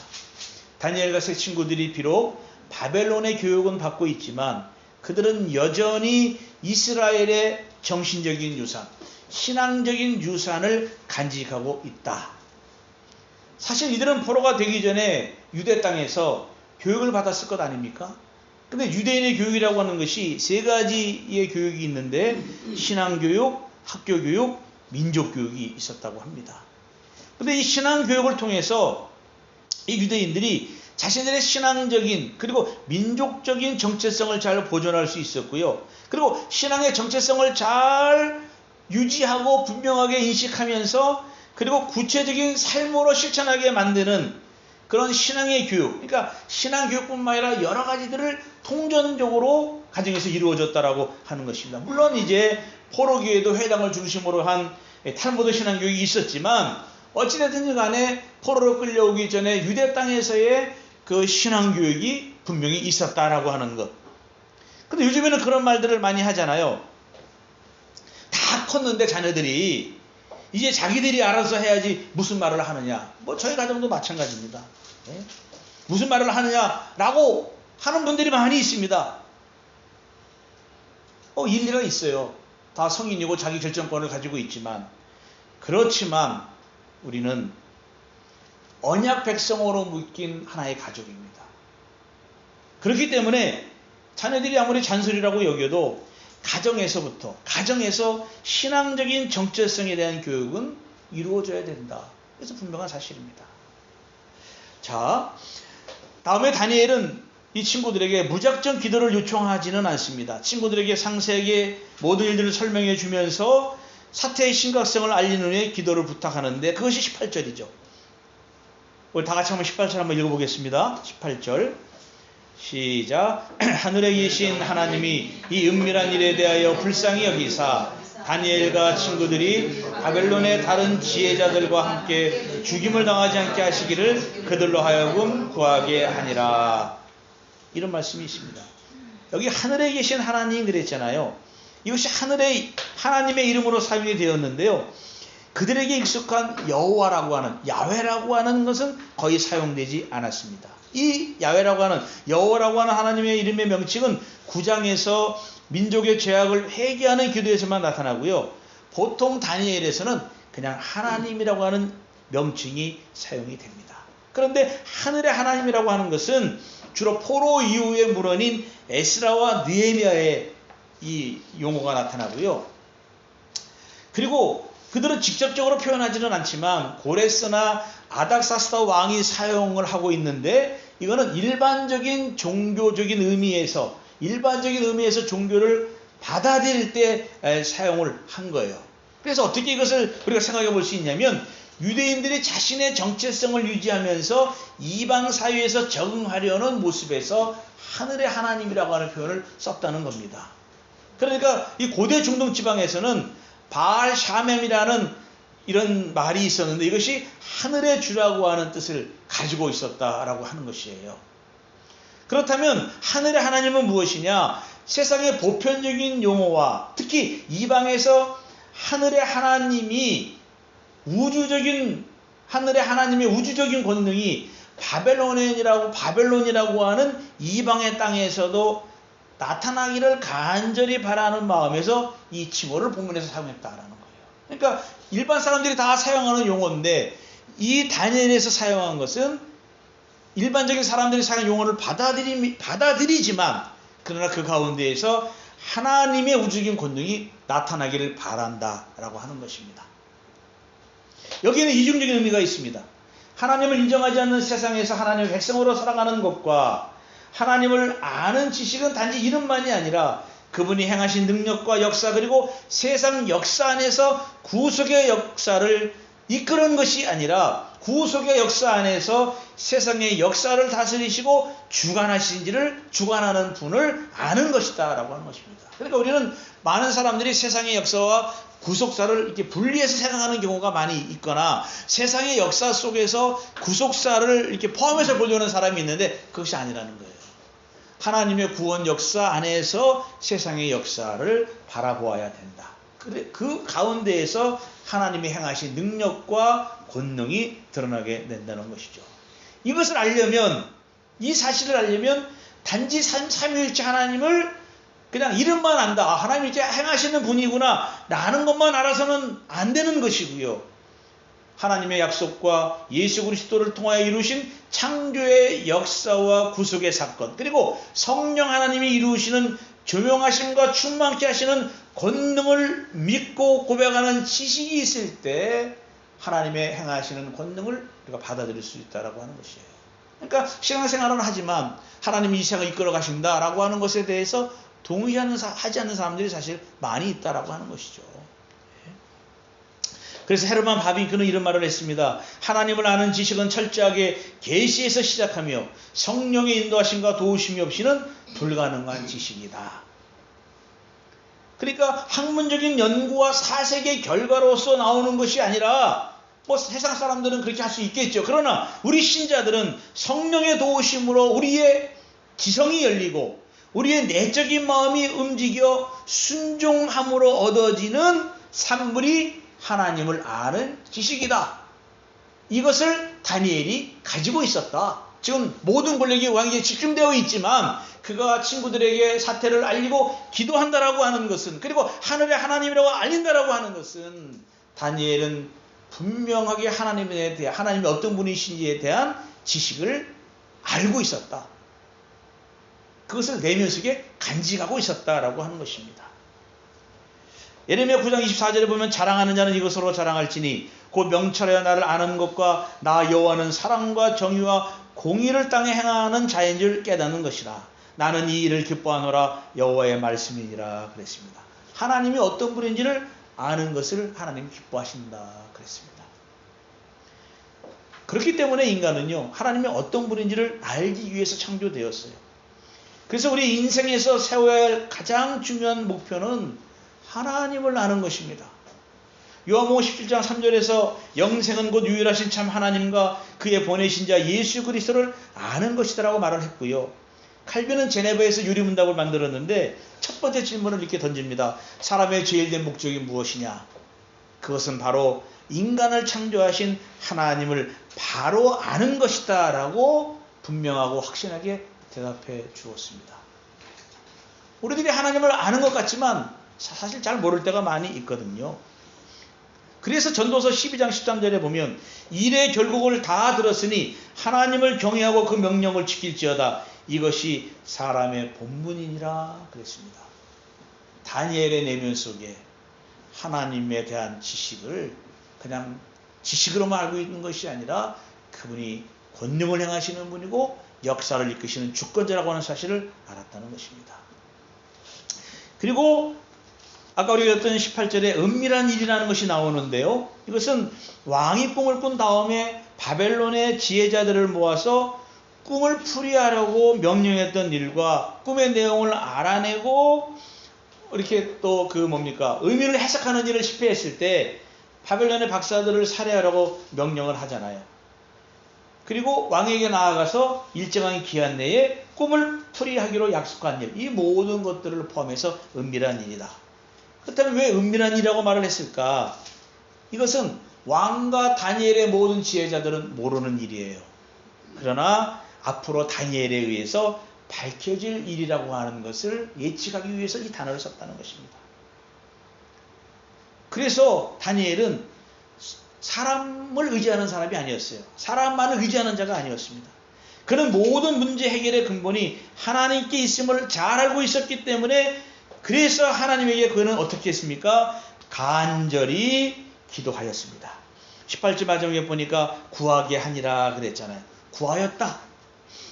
다니엘과 세 친구들이 비록 바벨론의 교육은 받고 있지만 그들은 여전히 이스라엘의 정신적인 유산, 신앙적인 유산을 간직하고 있다. 사실 이들은 포로가 되기 전에 유대 땅에서 교육을 받았을 것 아닙니까? 근데 유대인의 교육이라고 하는 것이 3가지의 교육이 있는데 신앙교육, 학교교육, 민족교육이 있었다고 합니다. 근데 이 신앙교육을 통해서 이 유대인들이 자신들의 신앙적인 그리고 민족적인 정체성을 잘 보존할 수 있었고요. 그리고 신앙의 정체성을 잘 유지하고 분명하게 인식하면서 그리고 구체적인 삶으로 실천하게 만드는 그런 신앙의 교육, 그러니까 신앙교육뿐만 아니라 여러 가지들을 통전적으로 가정에서 이루어졌다라고 하는 것입니다. 물론 이제 포로기에도 회당을 중심으로 한 탈무드 신앙교육이 있었지만 어찌됐든 간에 포로로 끌려오기 전에 유대 땅에서의 그 신앙교육이 분명히 있었다라고 하는 것. 근데 요즘에는 그런 말들을 많이 하잖아요. 다 컸는데 자녀들이 이제 자기들이 알아서 해야지 무슨 말을 하느냐. 뭐 저희 가정도 마찬가지입니다. 네? 무슨 말을 하느냐라고 하는 분들이 많이 있습니다. 일리가 있어요. 다 성인이고 자기 결정권을 가지고 있지만, 그렇지만 우리는 언약 백성으로 묶인 하나의 가족입니다. 그렇기 때문에 자녀들이 아무리 잔소리라고 여겨도 가정에서 신앙적인 정체성에 대한 교육은 이루어져야 된다. 그래서 분명한 사실입니다. 자, 다음에 다니엘은 이 친구들에게 무작정 기도를 요청하지는 않습니다. 친구들에게 상세하게 모든 일들을 설명해 주면서 사태의 심각성을 알리는 후에 기도를 부탁하는데 그것이 18절이죠. 우리 다 같이 한번 18절 한번 읽어보겠습니다. 18절 시작. 하늘에 계신 하나님이 이 은밀한 일에 대하여 불쌍히 여기사 다니엘과 친구들이 바벨론의 다른 지혜자들과 함께 죽임을 당하지 않게 하시기를 그들로 하여금 구하게 하니라. 이런 말씀이 있습니다. 여기 하늘에 계신 하나님 그랬잖아요. 이것이 하늘의 하나님의 이름으로 사용이 되었는데요. 그들에게 익숙한 여호와라고 하는 야훼라고 하는 것은 거의 사용되지 않았습니다. 이 야훼라고 하는 여호와라고 하는 하나님의 이름의 명칭은 9장에서 민족의 죄악을 회개하는 기도에서만 나타나고요. 보통 다니엘에서는 그냥 하나님이라고 하는 명칭이 사용이 됩니다. 그런데 하늘의 하나님이라고 하는 것은 주로 포로 이후에 물어닌 에스라와 느헤미야의 이 용어가 나타나고요. 그리고 그들은 직접적으로 표현하지는 않지만 고레스나 아닥사스다 왕이 사용을 하고 있는데 이거는 일반적인 종교적인 의미에서 종교를 받아들일 때 사용을 한 거예요. 그래서 어떻게 이것을 우리가 생각해 볼 수 있냐면 유대인들이 자신의 정체성을 유지하면서 이방 사회에서 적응하려는 모습에서 하늘의 하나님이라고 하는 표현을 썼다는 겁니다. 그러니까 이 고대 중동 지방에서는 바알 샤멤이라는 이런 말이 있었는데 이것이 하늘의 주라고 하는 뜻을 가지고 있었다라고 하는 것이에요. 그렇다면 하늘의 하나님은 무엇이냐? 세상의 보편적인 용어와 특히 이방에서 하늘의 하나님이 하늘의 하나님의 우주적인 권능이 바벨론이라고 하는 이방의 땅에서도 나타나기를 간절히 바라는 마음에서 이 칭호를 본문에서 사용했다라는 거예요. 그러니까 일반 사람들이 다 사용하는 용어인데 이 다니엘에서 사용한 것은 일반적인 사람들이 사용하는 용어를 받아들이지만 그러나 그 가운데에서 하나님의 우주적인 권능이 나타나기를 바란다라고 하는 것입니다. 여기에는 이중적인 의미가 있습니다. 하나님을 인정하지 않는 세상에서 하나님의 백성으로 살아가는 것과 하나님을 아는 지식은 단지 이름만이 아니라 그분이 행하신 능력과 역사, 그리고 세상 역사 안에서 구속의 역사를 이끄는 것이 아니라 구속의 역사 안에서 세상의 역사를 다스리시고 주관하는 분을 아는 것이다 라고 하는 것입니다. 그러니까 우리는 많은 사람들이 세상의 역사와 구속사를 이렇게 분리해서 생각하는 경우가 많이 있거나, 세상의 역사 속에서 구속사를 이렇게 포함해서 보려는 사람이 있는데 그것이 아니라는 거예요. 하나님의 구원 역사 안에서 세상의 역사를 바라보아야 된다. 그 가운데에서 하나님이 행하신 능력과 권능이 드러나게 된다는 것이죠. 이것을 알려면, 이 사실을 알려면 단지 삼위일체 하나님을 그냥 이름만 안다, 하나님이 이렇게 행하시는 분이구나 라는 것만 알아서는 안 되는 것이고요. 하나님의 약속과 예수 그리스도를 통하여 이루신 창조의 역사와 구속의 사건, 그리고 성령 하나님이 이루시는 조명하심과 충만케 하시는 권능을 믿고 고백하는 지식이 있을 때 하나님의 행하시는 권능을 우리가 받아들일 수 있다라고 하는 것이에요. 그러니까 신앙생활은 하지만 하나님이 이 세상을 이끌어 가신다라고 하는 것에 대해서 하지 않는 사람들이 사실 많이 있다라고 하는 것이죠. 그래서 헤르만 바빙크는 이런 말을 했습니다. 하나님을 아는 지식은 철저하게 계시에서 시작하며 성령의 인도하심과 도우심이 없이는 불가능한 지식이다. 그러니까 학문적인 연구와 사색의 결과로서 나오는 것이 아니라, 세상 사람들은 그렇게 할 수 있겠죠. 그러나 우리 신자들은 성령의 도우심으로 우리의 지성이 열리고 우리의 내적인 마음이 움직여 순종함으로 얻어지는 산물이 하나님을 아는 지식이다. 이것을 다니엘이 가지고 있었다. 지금 모든 권력이 왕에게 집중되어 있지만 그가 친구들에게 사태를 알리고 기도한다라고 하는 것은, 그리고 하늘의 하나님이라고 알린다라고 하는 것은, 다니엘은 분명하게 하나님이 어떤 분이신지에 대한 지식을 알고 있었다. 그것을 내면 속에 간직하고 있었다라고 하는 것입니다. 예레미야 9장 24절에 보면 자랑하는 자는 이것으로 자랑할지니 곧 명철하여 나를 아는 것과 나 여호와는 사랑과 정의와 공의를 땅에 행하는 자인 줄 깨닫는 것이라. 나는 이 일을 기뻐하노라. 여호와의 말씀이니라 그랬습니다. 하나님이 어떤 분인지를 아는 것을 하나님이 기뻐하신다 그랬습니다. 그렇기 때문에 인간은요, 하나님이 어떤 분인지를 알기 위해서 창조되었어요. 그래서 우리 인생에서 세워야 할 가장 중요한 목표는 하나님을 아는 것입니다. 요한복음 17장 3절에서 영생은 곧 유일하신 참 하나님과 그의 보내신 자 예수 그리스도를 아는 것이다라고 말을 했고요. 칼빈은 제네바에서 유리문답을 만들었는데 첫 번째 질문을 이렇게 던집니다. 사람의 제일 된 목적이 무엇이냐? 그것은 바로 인간을 창조하신 하나님을 바로 아는 것이다 라고 분명하고 확신하게 대답해 주었습니다. 우리들이 하나님을 아는 것 같지만 사실 잘 모를 때가 많이 있거든요. 그래서 전도서 12장 13절에 보면 일의 결국을 다 들었으니 하나님을 경외하고 그 명령을 지킬지어다. 이것이 사람의 본분이니라 그랬습니다. 다니엘의 내면 속에 하나님에 대한 지식을 그냥 지식으로만 알고 있는 것이 아니라 그분이 권능을 행하시는 분이고 역사를 이끄시는 주권자라고 하는 사실을 알았다는 것입니다. 그리고 아까 우리가 했던 18절에 은밀한 일이라는 것이 나오는데요. 이것은 왕이 꿈을 꾼 다음에 바벨론의 지혜자들을 모아서 꿈을 풀이하려고 명령했던 일과 꿈의 내용을 알아내고 이렇게 또 의미를 해석하는 일을 실패했을 때 바벨론의 박사들을 살해하려고 명령을 하잖아요. 그리고 왕에게 나아가서 일정한 기한 내에 꿈을 풀이하기로 약속한 일, 이 모든 것들을 포함해서 은밀한 일이다. 그렇다면 왜 은밀한 일이라고 말을 했을까? 이것은 왕과 다니엘의 모든 지혜자들은 모르는 일이에요. 그러나 앞으로 다니엘에 의해서 밝혀질 일이라고 하는 것을 예측하기 위해서 이 단어를 썼다는 것입니다. 그래서 다니엘은 사람을 의지하는 사람이 아니었어요. 사람만을 의지하는 자가 아니었습니다. 그는 모든 문제 해결의 근본이 하나님께 있음을 잘 알고 있었기 때문에, 그래서 하나님에게 그는 어떻게 했습니까? 간절히 기도하였습니다. 18절 마지막에 보니까 구하게 하니라 그랬잖아요. 구하였다.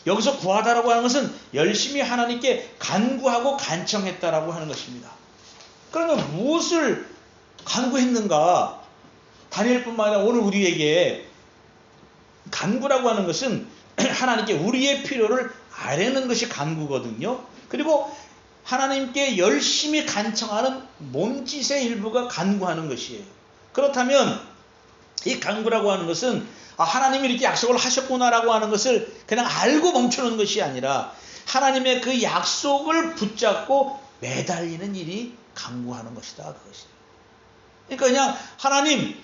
여기서 구하다라고 하는 것은 열심히 하나님께 간구하고 간청했다라고 하는 것입니다. 그러면 무엇을 간구했는가? 다니엘뿐만 아니라 오늘 우리에게 간구라고 하는 것은 하나님께 우리의 필요를 아뢰는 것이 간구거든요. 그리고 하나님께 열심히 간청하는 몸짓의 일부가 간구하는 것이에요. 그렇다면 이 간구라고 하는 것은 하나님이 이렇게 약속을 하셨구나라고 하는 것을 그냥 알고 멈추는 것이 아니라 하나님의 그 약속을 붙잡고 매달리는 일이 간구하는 것이다. 그것이. 그러니까 그냥 하나님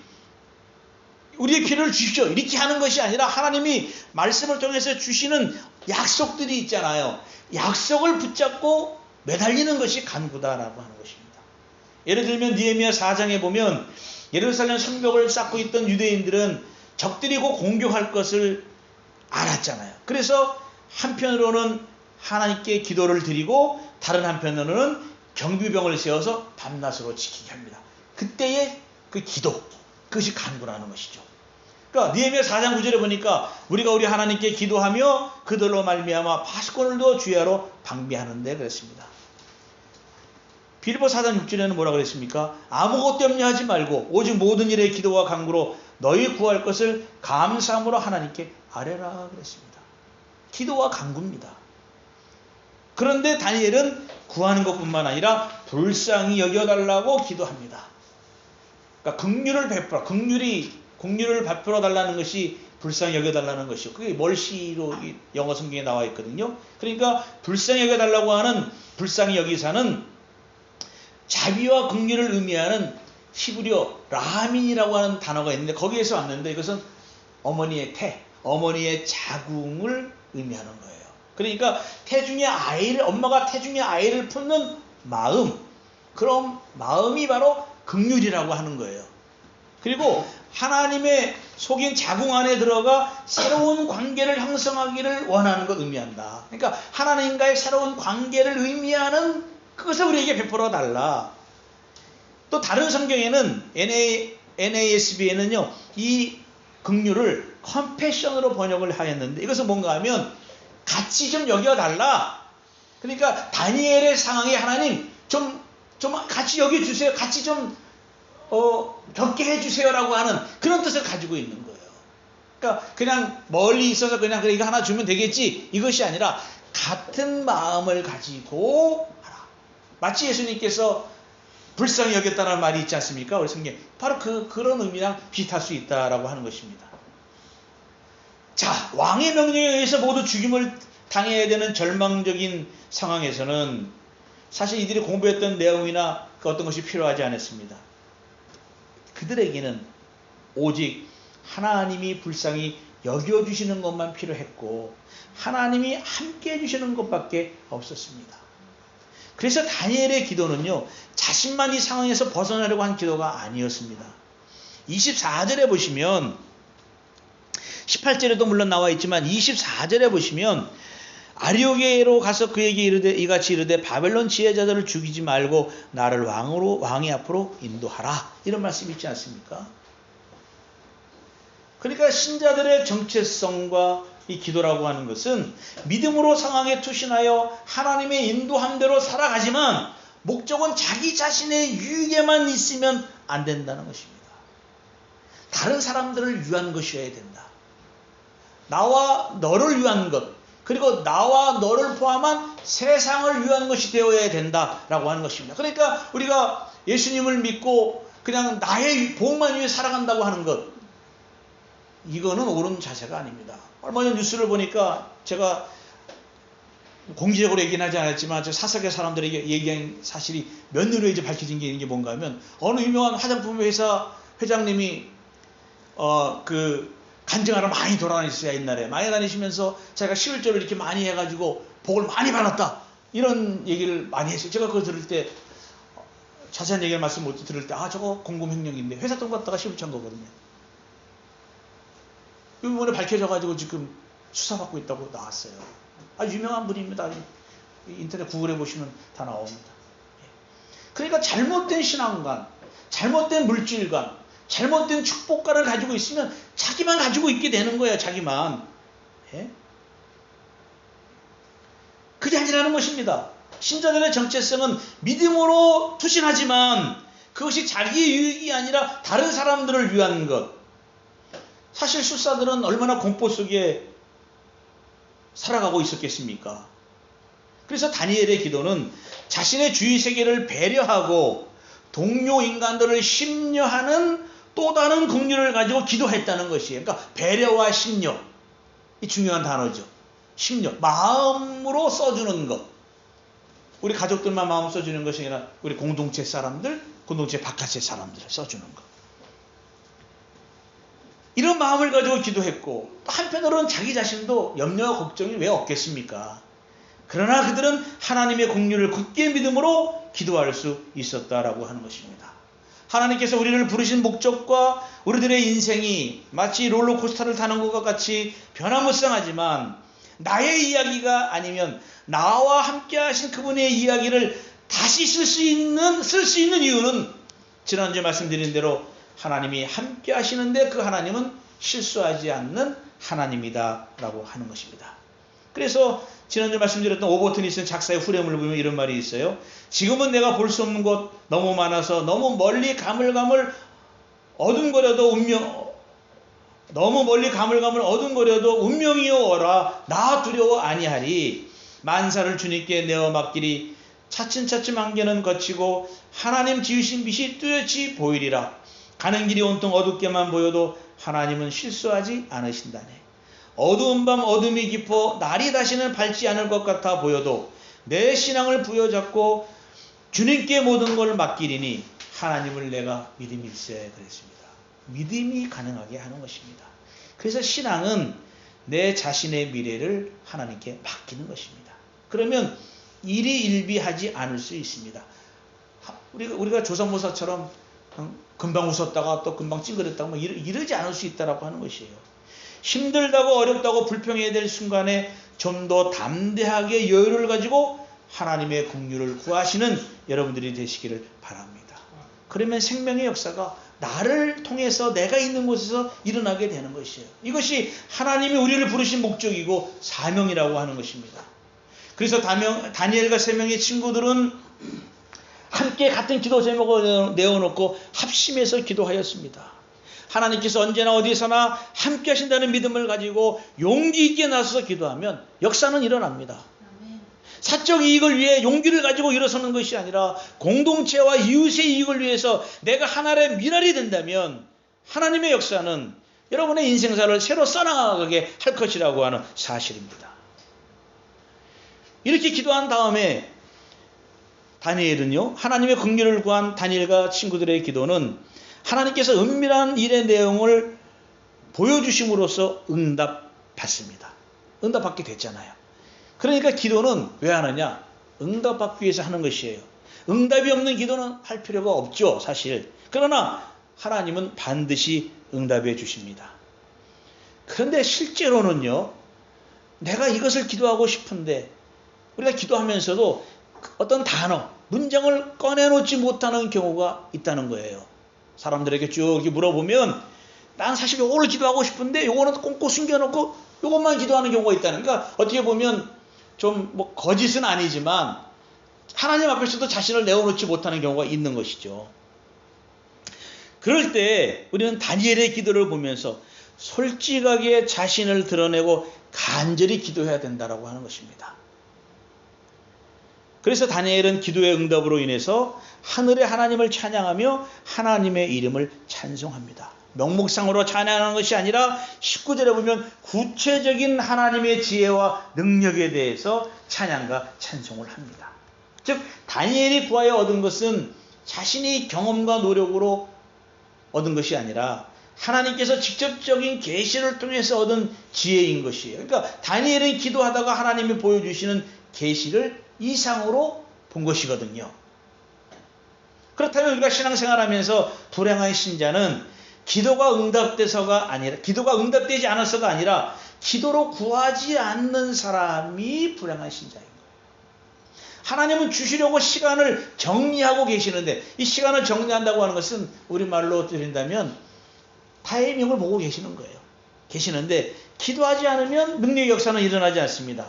우리의 필요를 주십시오 이렇게 하는 것이 아니라 하나님이 말씀을 통해서 주시는 약속들이 있잖아요. 약속을 붙잡고 매달리는 것이 간구다라고 하는 것입니다. 예를 들면 느헤미야 4장에 보면 예루살렘 성벽을 쌓고 있던 유대인들은 적들이 곧 공격할 것을 알았잖아요. 그래서 한편으로는 하나님께 기도를 드리고 다른 한편으로는 경비병을 세워서 밤낮으로 지키게 합니다. 그때의 그 기도, 그것이 간구라는 것이죠. 그러니까 느헤미야 4장 9절에 보니까 우리가 우리 하나님께 기도하며 그들로 말미암아 파수꾼을도 주야로 방비하는데 그랬습니다. 빌립보 4장 6절에는 뭐라 그랬습니까? 아무것도 염려하지 말고 오직 모든 일에 기도와 간구로 너희 구할 것을 감사함으로 하나님께 아뢰라 그랬습니다. 기도와 간구입니다. 그런데 다니엘은 구하는 것뿐만 아니라 불쌍히 여겨달라고 기도합니다. 그러니까 긍휼을 베풀어 달라는 것이 불쌍히 여겨달라는 것이요. 그게 멀시로 영어 성경에 나와 있거든요. 그러니까 불쌍히 여겨달라고 하는 불쌍히 여기사는 자비와 긍휼을 의미하는 히브리어 라민이라고 하는 단어가 있는데 거기에서 왔는데 이것은 어머니의 어머니의 자궁을 의미하는 거예요. 그러니까 엄마가 태중의 아이를 품는 마음, 그런 마음이 바로 긍휼이라고 하는 거예요. 그리고 하나님의 속인 자궁 안에 들어가 새로운 관계를 형성하기를 원하는 것 의미한다. 그러니까 하나님과의 새로운 관계를 의미하는 그것을 우리에게 베풀어 달라. 또 다른 성경에는 NASB에는요 이 긍휼을 컴패션으로 번역을 하였는데 이것은 뭔가 하면 같이 좀 여겨달라. 그러니까 다니엘의 상황에 하나님 좀 같이 여겨주세요. 같이 좀 겪게 해주세요라고 하는 그런 뜻을 가지고 있는 거예요. 그러니까 그냥 멀리 있어서 그냥 그래 이거 하나 주면 되겠지 이것이 아니라 같은 마음을 가지고 하라. 마치 예수님께서 불쌍히 여겼다는 말이 있지 않습니까? 우리 성경 바로 그런 의미랑 비슷할 수 있다라고 하는 것입니다. 자, 왕의 명령에 의해서 모두 죽임을 당해야 되는 절망적인 상황에서는 사실 이들이 공부했던 내용이나 그 어떤 것이 필요하지 않았습니다. 그들에게는 오직 하나님이 불쌍히 여겨주시는 것만 필요했고 하나님이 함께 해주시는 것밖에 없었습니다. 그래서 다니엘의 기도는요 자신만 이 상황에서 벗어나려고 한 기도가 아니었습니다. 24절에 보시면 18절에도 물론 나와 있지만 24절에 보시면 아리오게로 가서 그에게 이같이 이르되 바벨론 지혜자들을 죽이지 말고 나를 왕의 앞으로 인도하라 이런 말씀이 있지 않습니까? 그러니까 신자들의 정체성과 이 기도라고 하는 것은 믿음으로 상황에 투신하여 하나님의 인도함대로 살아가지만 목적은 자기 자신의 유익에만 있으면 안 된다는 것입니다. 다른 사람들을 위한 것이어야 된다. 나와 너를 위한 것 그리고 나와 너를 포함한 세상을 위한 것이 되어야 된다라고 하는 것입니다. 그러니까 우리가 예수님을 믿고 그냥 나의 복만 위해 살아간다고 하는 것 이거는 옳은 자세가 아닙니다. 얼마 전 뉴스를 보니까 제가 공개적으로 얘기는 하지 않았지만 저 사석의 사람들에게 얘기한 사실이 몇 년 후에 이제 밝혀진 게 있는 게 뭔가 하면 어느 유명한 화장품 회사 회장님이 간증하러 많이 돌아다녔어요. 옛날에 많이 다니시면서 자기가 11조를 이렇게 많이 해가지고 복을 많이 받았다 이런 얘기를 많이 했어요. 제가 그거 들을 때 자세한 얘기를 말씀 못 들을 때 저거 공공횡령인데 회사 돈 갖다가 11조한 거거든요. 이번에 밝혀져가지고 지금 수사받고 있다고 나왔어요. 유명한 분입니다. 인터넷 구글에 보시면 다 나옵니다. 그러니까 잘못된 신앙관, 잘못된 물질관, 잘못된 축복관을 가지고 있으면 자기만 가지고 있게 되는 거예요. 자기만. 예? 그게 아니라는 것입니다. 신자들의 정체성은 믿음으로 투신하지만 그것이 자기의 유익이 아니라 다른 사람들을 위한 것. 사실 술사들은 얼마나 공포 속에 살아가고 있었겠습니까? 그래서 다니엘의 기도는 자신의 주위 세계를 배려하고 동료 인간들을 심려하는 또 다른 긍휼을 가지고 기도했다는 것이에요. 그러니까 배려와 심려. 이 중요한 단어죠. 심려. 마음으로 써주는 것. 우리 가족들만 마음 써주는 것이 아니라 우리 공동체 사람들, 공동체 바깥의 사람들을 써주는 것. 이런 마음을 가지고 기도했고 또 한편으로는 자기 자신도 염려와 걱정이 왜 없겠습니까? 그러나 그들은 하나님의 긍휼을 굳게 믿음으로 기도할 수 있었다라고 하는 것입니다. 하나님께서 우리를 부르신 목적과 우리들의 인생이 마치 롤러코스터를 타는 것과 같이 변화무쌍하지만 나의 이야기가 아니면 나와 함께 하신 그분의 이야기를 다시 쓸 수 있는 이유는 지난주에 말씀드린 대로 하나님이 함께 하시는데 그 하나님은 실수하지 않는 하나님이다 라고 하는 것입니다. 그래서 지난주에 말씀드렸던 오버튼이 쓴 작사의 후렴을 보면 이런 말이 있어요. 지금은 내가 볼 수 없는 곳 너무 많아서 너무 멀리 가물가물 어둠거려도 운명이여 오라. 나 두려워 아니하리. 만사를 주님께 내어 맡기리. 차츰차츰 안개는 거치고 하나님 지으신 빛이 뚜렷이 보이리라. 가는 길이 온통 어둡게만 보여도 하나님은 실수하지 않으신다네. 어두운 밤 어둠이 깊어 날이 다시는 밝지 않을 것 같아 보여도 내 신앙을 부여잡고 주님께 모든 걸 맡기리니 하나님을 내가 믿음일세 그랬습니다. 믿음이 가능하게 하는 것입니다. 그래서 신앙은 내 자신의 미래를 하나님께 맡기는 것입니다. 그러면 일희일비하지 않을 수 있습니다. 우리가 조선모사처럼 금방 웃었다가 또 금방 찡그렸다가 이러지 않을 수 있다라고 하는 것이에요. 힘들다고 어렵다고 불평해야 될 순간에 좀 더 담대하게 여유를 가지고 하나님의 긍휼을 구하시는 여러분들이 되시기를 바랍니다. 그러면 생명의 역사가 나를 통해서 내가 있는 곳에서 일어나게 되는 것이에요. 이것이 하나님이 우리를 부르신 목적이고 사명이라고 하는 것입니다. 그래서 다니엘과 세 명의 친구들은 함께 같은 기도 제목을 내어놓고 합심해서 기도하였습니다. 하나님께서 언제나 어디서나 함께 하신다는 믿음을 가지고 용기 있게 나서서 기도하면 역사는 일어납니다. 사적 이익을 위해 용기를 가지고 일어서는 것이 아니라 공동체와 이웃의 이익을 위해서 내가 하나의 미랄이 된다면 하나님의 역사는 여러분의 인생사를 새로 써나가게 할 것이라고 하는 사실입니다. 이렇게 기도한 다음에 다니엘은요, 하나님의 긍휼을 구한 다니엘과 친구들의 기도는 하나님께서 은밀한 일의 내용을 보여주심으로써 응답받습니다. 응답받게 됐잖아요. 그러니까 기도는 왜 하느냐? 응답받기 위해서 하는 것이에요. 응답이 없는 기도는 할 필요가 없죠, 사실. 그러나 하나님은 반드시 응답해 주십니다. 그런데 실제로는요, 내가 이것을 기도하고 싶은데 우리가 기도하면서도 어떤 단어, 문장을 꺼내놓지 못하는 경우가 있다는 거예요. 사람들에게 쭉 물어보면 난 사실 요거를 기도하고 싶은데 요거는 꽁꽁 숨겨놓고 요것만 기도하는 경우가 있다는. 그러니까 어떻게 보면 좀 거짓은 아니지만 하나님 앞에서도 자신을 내어놓지 못하는 경우가 있는 것이죠. 그럴 때 우리는 다니엘의 기도를 보면서 솔직하게 자신을 드러내고 간절히 기도해야 된다라고 하는 것입니다. 그래서 다니엘은 기도의 응답으로 인해서 하늘의 하나님을 찬양하며 하나님의 이름을 찬송합니다. 명목상으로 찬양하는 것이 아니라 19절에 보면 구체적인 하나님의 지혜와 능력에 대해서 찬양과 찬송을 합니다. 즉 다니엘이 구하여 얻은 것은 자신의 경험과 노력으로 얻은 것이 아니라 하나님께서 직접적인 계시를 통해서 얻은 지혜인 것이에요. 그러니까 다니엘은 기도하다가 하나님이 보여주시는 계시를 이상으로 본 것이거든요. 그렇다면 우리가 신앙생활하면서 불행한 신자는 기도가 응답되지 않아서가 아니라 기도로 구하지 않는 사람이 불행한 신자인 거예요. 하나님은 주시려고 시간을 정리하고 계시는데 이 시간을 정리한다고 하는 것은 우리말로 드린다면 타이밍을 보고 계시는 거예요. 계시는데 기도하지 않으면 능력의 역사는 일어나지 않습니다.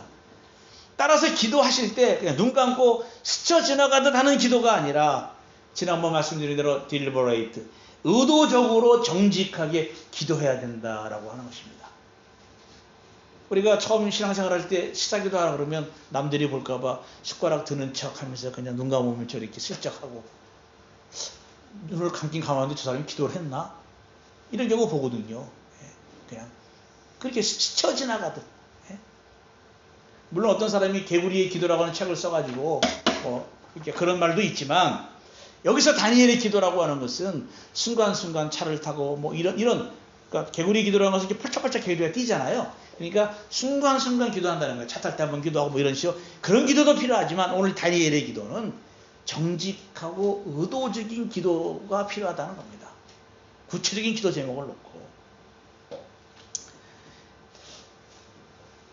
따라서 기도하실 때 그냥 눈 감고 스쳐 지나가듯 하는 기도가 아니라 지난번 말씀드린 대로 deliberate, 의도적으로 정직하게 기도해야 된다라고 하는 것입니다. 우리가 처음 신앙생활 할 때 시사기도 하라 그러면 남들이 볼까봐 숟가락 드는 척 하면서 그냥 눈 감으면 저렇게 슬쩍하고, 눈을 감긴 감았는데 저 사람이 기도를 했나? 이런 경우 보거든요. 그냥 그렇게 스쳐 지나가듯. 물론 어떤 사람이 개구리의 기도라고 하는 책을 써가지고 이렇게 그런 말도 있지만, 여기서 다니엘의 기도라고 하는 것은 순간순간 차를 타고 이런 그러니까 개구리 기도라는 것은 이렇게 펄쩍펄쩍 개구리가 뛰잖아요. 그러니까 순간순간 기도한다는 거예요. 차 탈 때 한번 기도하고 이런 식으로. 그런 기도도 필요하지만 오늘 다니엘의 기도는 정직하고 의도적인 기도가 필요하다는 겁니다. 구체적인 기도 제목을 놓고.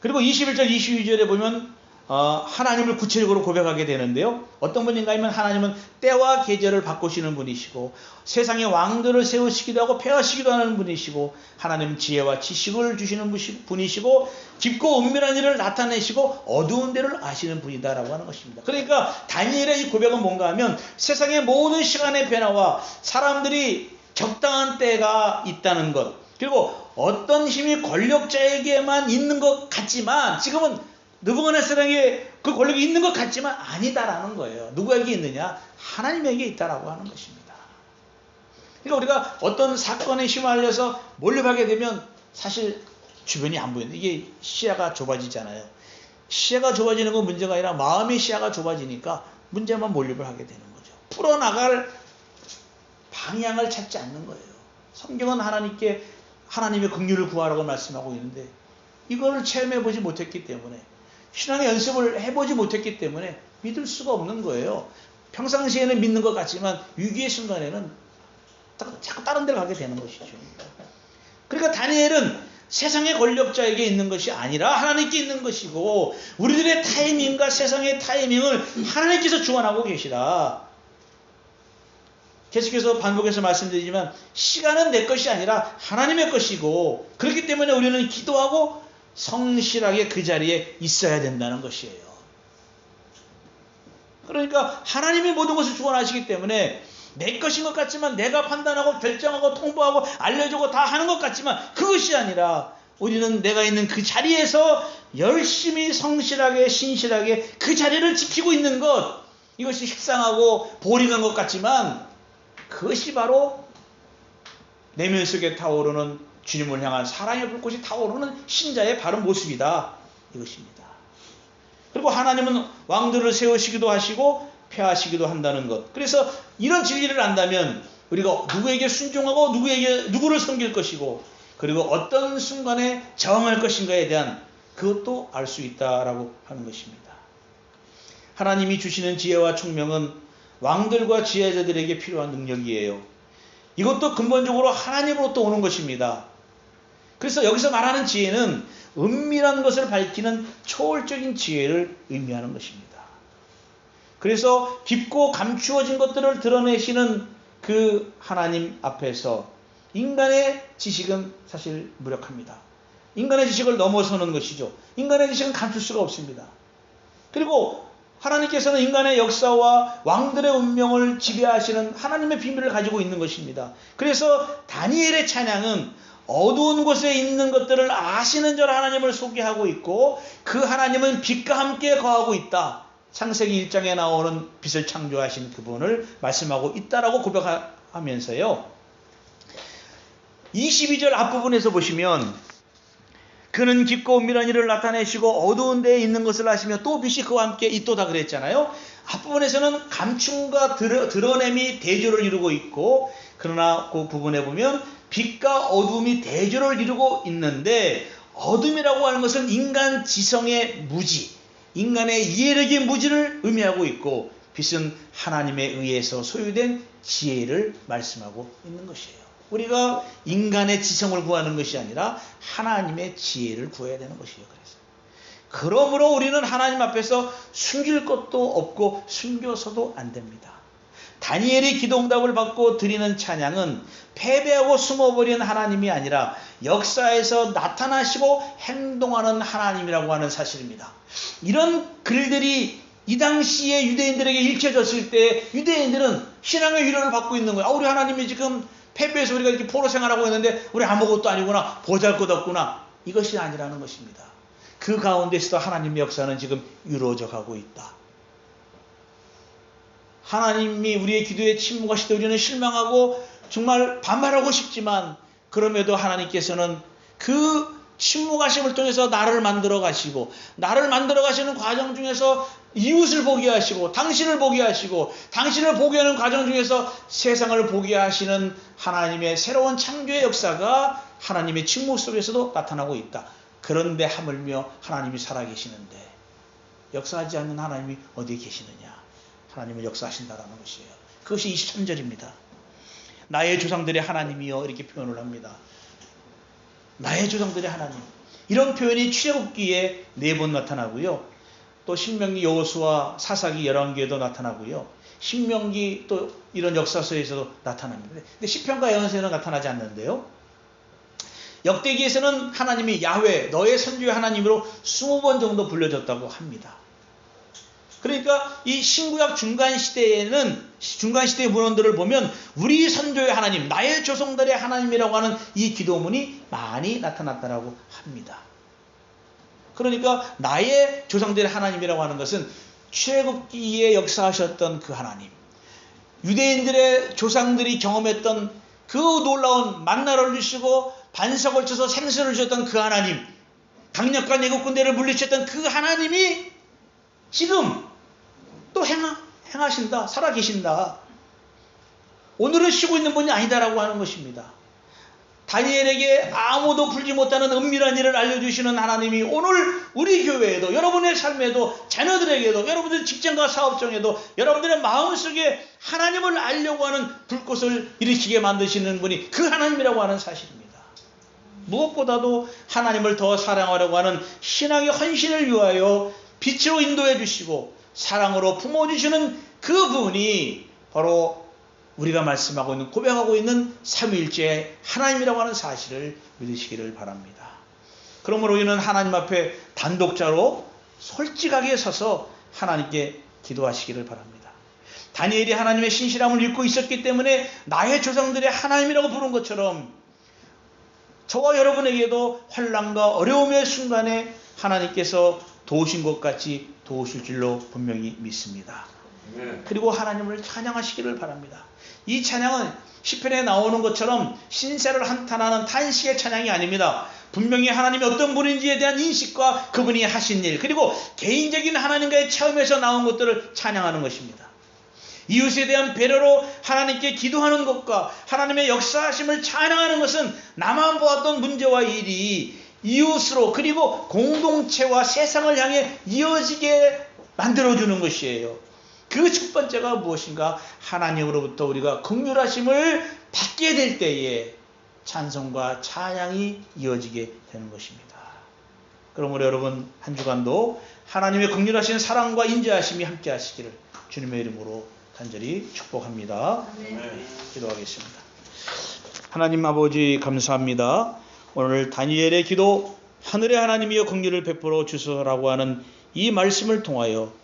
그리고 21절 22절에 보면 하나님을 구체적으로 고백하게 되는데요. 어떤 분인가 하면 하나님은 때와 계절을 바꾸시는 분이시고 세상의 왕들을 세우시기도 하고 폐하시기도 하는 분이시고, 하나님은 지혜와 지식을 주시는 분이시고 깊고 은밀한 일을 나타내시고 어두운 데를 아시는 분이다라고 하는 것입니다. 그러니까 다니엘의 이 고백은 뭔가 하면 세상의 모든 시간의 변화와 사람들이 적당한 때가 있다는 것, 그리고 어떤 힘이 권력자에게만 있는 것 같지만, 지금은 느부갓네살에게 그 권력이 있는 것 같지만 아니다라는 거예요. 누구에게 있느냐? 하나님에게 있다라고 하는 것입니다. 그러니까 우리가 어떤 사건에 휘말려서 몰입하게 되면 사실 주변이 안 보이는데, 이게 시야가 좁아지잖아요. 시야가 좁아지는 건 문제가 아니라 마음의 시야가 좁아지니까 문제만 몰입을 하게 되는 거죠. 풀어나갈 방향을 찾지 않는 거예요. 성경은 하나님의 긍휼을 구하라고 말씀하고 있는데, 이거를 체험해보지 못했기 때문에, 신앙의 연습을 해보지 못했기 때문에 믿을 수가 없는 거예요. 평상시에는 믿는 것 같지만 위기의 순간에는 자꾸 다른 데를 가게 되는 것이죠. 그러니까 다니엘은 세상의 권력자에게 있는 것이 아니라 하나님께 있는 것이고, 우리들의 타이밍과 세상의 타이밍을 하나님께서 주관하고 계시라. 계속해서 반복해서 말씀드리지만 시간은 내 것이 아니라 하나님의 것이고, 그렇기 때문에 우리는 기도하고 성실하게 그 자리에 있어야 된다는 것이에요. 그러니까 하나님이 모든 것을 주관하시기 때문에 내 것인 것 같지만, 내가 판단하고 결정하고 통보하고 알려주고 다 하는 것 같지만 그것이 아니라, 우리는 내가 있는 그 자리에서 열심히 성실하게 신실하게 그 자리를 지키고 있는 것, 이것이 식상하고 보링한 것 같지만 그것이 바로 내면 속에 타오르는 주님을 향한 사랑의 불꽃이 타오르는 신자의 바른 모습이다, 이것입니다. 그리고 하나님은 왕들을 세우시기도 하시고 폐하시기도 한다는 것. 그래서 이런 진리를 안다면 우리가 누구에게 순종하고 누구를 섬길 것이고, 그리고 어떤 순간에 저항할 것인가에 대한 그것도 알 수 있다라고 하는 것입니다. 하나님이 주시는 지혜와 총명은 왕들과 지혜자들에게 필요한 능력이에요. 이것도 근본적으로 하나님으로부터 오는 것입니다. 그래서 여기서 말하는 지혜는 은밀한 것을 밝히는 초월적인 지혜를 의미하는 것입니다. 그래서 깊고 감추어진 것들을 드러내시는 그 하나님 앞에서 인간의 지식은 사실 무력합니다. 인간의 지식을 넘어서는 것이죠. 인간의 지식은 감출 수가 없습니다. 그리고 하나님께서는 인간의 역사와 왕들의 운명을 지배하시는 하나님의 비밀을 가지고 있는 것입니다. 그래서 다니엘의 찬양은 어두운 곳에 있는 것들을 아시는 자 하나님을 소개하고 있고, 그 하나님은 빛과 함께 거하고 있다. 창세기 1장에 나오는 빛을 창조하신 그분을 말씀하고 있다라고 고백하면서요. 22절 앞부분에서 보시면, 그는 깊고 은밀한 일을 나타내시고 어두운 데에 있는 것을 아시며 또 빛이 그와 함께 있도다 그랬잖아요. 앞부분에서는 감춤과 드러냄이 대조를 이루고 있고, 그러나 그 부분에 보면 빛과 어둠이 대조를 이루고 있는데, 어둠이라고 하는 것은 인간 지성의 무지, 인간의 이해력의 무지를 의미하고 있고, 빛은 하나님에 의해서 소유된 지혜를 말씀하고 있는 것이에요. 우리가 인간의 지성을 구하는 것이 아니라 하나님의 지혜를 구해야 되는 것이에요. 그러므로 우리는 하나님 앞에서 숨길 것도 없고 숨겨서도 안 됩니다. 다니엘이 기도응답을 받고 드리는 찬양은 패배하고 숨어버린 하나님이 아니라 역사에서 나타나시고 행동하는 하나님이라고 하는 사실입니다. 이런 글들이 이 당시에 유대인들에게 읽혀졌을 때 유대인들은 신앙의 위로를 받고 있는 거예요. 우리 하나님이 지금 패배해서 우리가 이렇게 포로 생활하고 있는데 우리 아무것도 아니구나, 보잘것없구나, 이것이 아니라는 것입니다. 그 가운데서도 하나님의 역사는 지금 이루어져 가고 있다. 하나님이 우리의 기도에 침묵하실 때 우리는 실망하고 정말 반발하고 싶지만, 그럼에도 하나님께서는 그 침묵하심을 통해서 나를 만들어 가시고, 나를 만들어 가시는 과정 중에서 이웃을 보게 하시고, 당신을 보게 하시고, 당신을 보게 하는 과정 중에서 세상을 보게 하시는 하나님의 새로운 창조의 역사가 하나님의 침묵 속에서도 나타나고 있다. 그런데 하물며 하나님이 살아계시는데 역사하지 않는 하나님이 어디에 계시느냐? 하나님은 역사하신다라는 것이에요. 그것이 23절입니다. 나의 조상들의 하나님이여, 이렇게 표현을 합니다. 나의 조상들의 하나님. 이런 표현이 출애굽기에 4번 나타나고요. 또 신명기, 여호수아, 사사기, 열왕기에도 나타나고요. 신명기 또 이런 역사서에서도 나타납니다. 근데 시편과 예언서에는 나타나지 않는데요. 역대기에서는 하나님이 야훼, 너의 선주의 하나님으로 20번 정도 불려졌다고 합니다. 그러니까 이 신구약 중간시대의 문헌들을 보면 우리 선조의 하나님, 나의 조상들의 하나님이라고 하는 이 기도문이 많이 나타났다고 합니다. 그러니까 나의 조상들의 하나님이라고 하는 것은 출애굽기에 역사하셨던 그 하나님, 유대인들의 조상들이 경험했던 그 놀라운 만나를 주시고 반석을 쳐서 생수를 주셨던 그 하나님, 강력한 애국 군대를 물리쳤던 그 하나님이 지금 또 행하신다, 살아계신다. 오늘은 쉬고 있는 분이 아니다라고 하는 것입니다. 다니엘에게 아무도 풀지 못하는 은밀한 일을 알려주시는 하나님이 오늘 우리 교회에도, 여러분의 삶에도, 자녀들에게도, 여러분들 직장과 사업장에도, 여러분들의 마음속에 하나님을 알려고 하는 불꽃을 일으키게 만드시는 분이 그 하나님이라고 하는 사실입니다. 무엇보다도 하나님을 더 사랑하려고 하는 신앙의 헌신을 위하여 빛으로 인도해 주시고 사랑으로 품어주시는 그 분이 바로 우리가 말씀하고 있는, 고백하고 있는 삼위일체 하나님이라고 하는 사실을 믿으시기를 바랍니다. 그러므로 우리는 하나님 앞에 단독자로 솔직하게 서서 하나님께 기도하시기를 바랍니다. 다니엘이 하나님의 신실함을 읽고 있었기 때문에 나의 조상들의 하나님이라고 부른 것처럼 저와 여러분에게도 환난과 어려움의 순간에 하나님께서 도우신 것 같이 도우실 줄로 분명히 믿습니다. 그리고 하나님을 찬양하시기를 바랍니다. 이 찬양은 시편에 나오는 것처럼 신세를 한탄하는 탄식의 찬양이 아닙니다. 분명히 하나님이 어떤 분인지에 대한 인식과 그분이 하신 일, 그리고 개인적인 하나님과의 체험에서 나온 것들을 찬양하는 것입니다. 이웃에 대한 배려로 하나님께 기도하는 것과 하나님의 역사하심을 찬양하는 것은 나만 보았던 문제와 일이 이웃으로, 그리고 공동체와 세상을 향해 이어지게 만들어주는 것이에요. 그 첫 번째가 무엇인가? 하나님으로부터 우리가 긍휼하심을 받게 될 때에 찬송과 찬양이 이어지게 되는 것입니다. 그러므로 여러분 한 주간도 하나님의 긍휼하신 사랑과 인자하심이 함께 하시기를 주님의 이름으로 간절히 축복합니다. 기도하겠습니다. 하나님 아버지 감사합니다. 오늘 다니엘의 기도, 하늘의 하나님이여 긍휼을 베풀어 주소서라고 하는 이 말씀을 통하여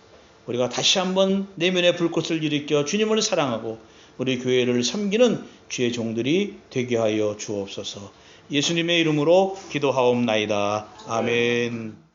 우리가 다시 한번 내면의 불꽃을 일으켜 주님을 사랑하고 우리 교회를 섬기는 주의 종들이 되게 하여 주옵소서. 예수님의 이름으로 기도하옵나이다. 아멘.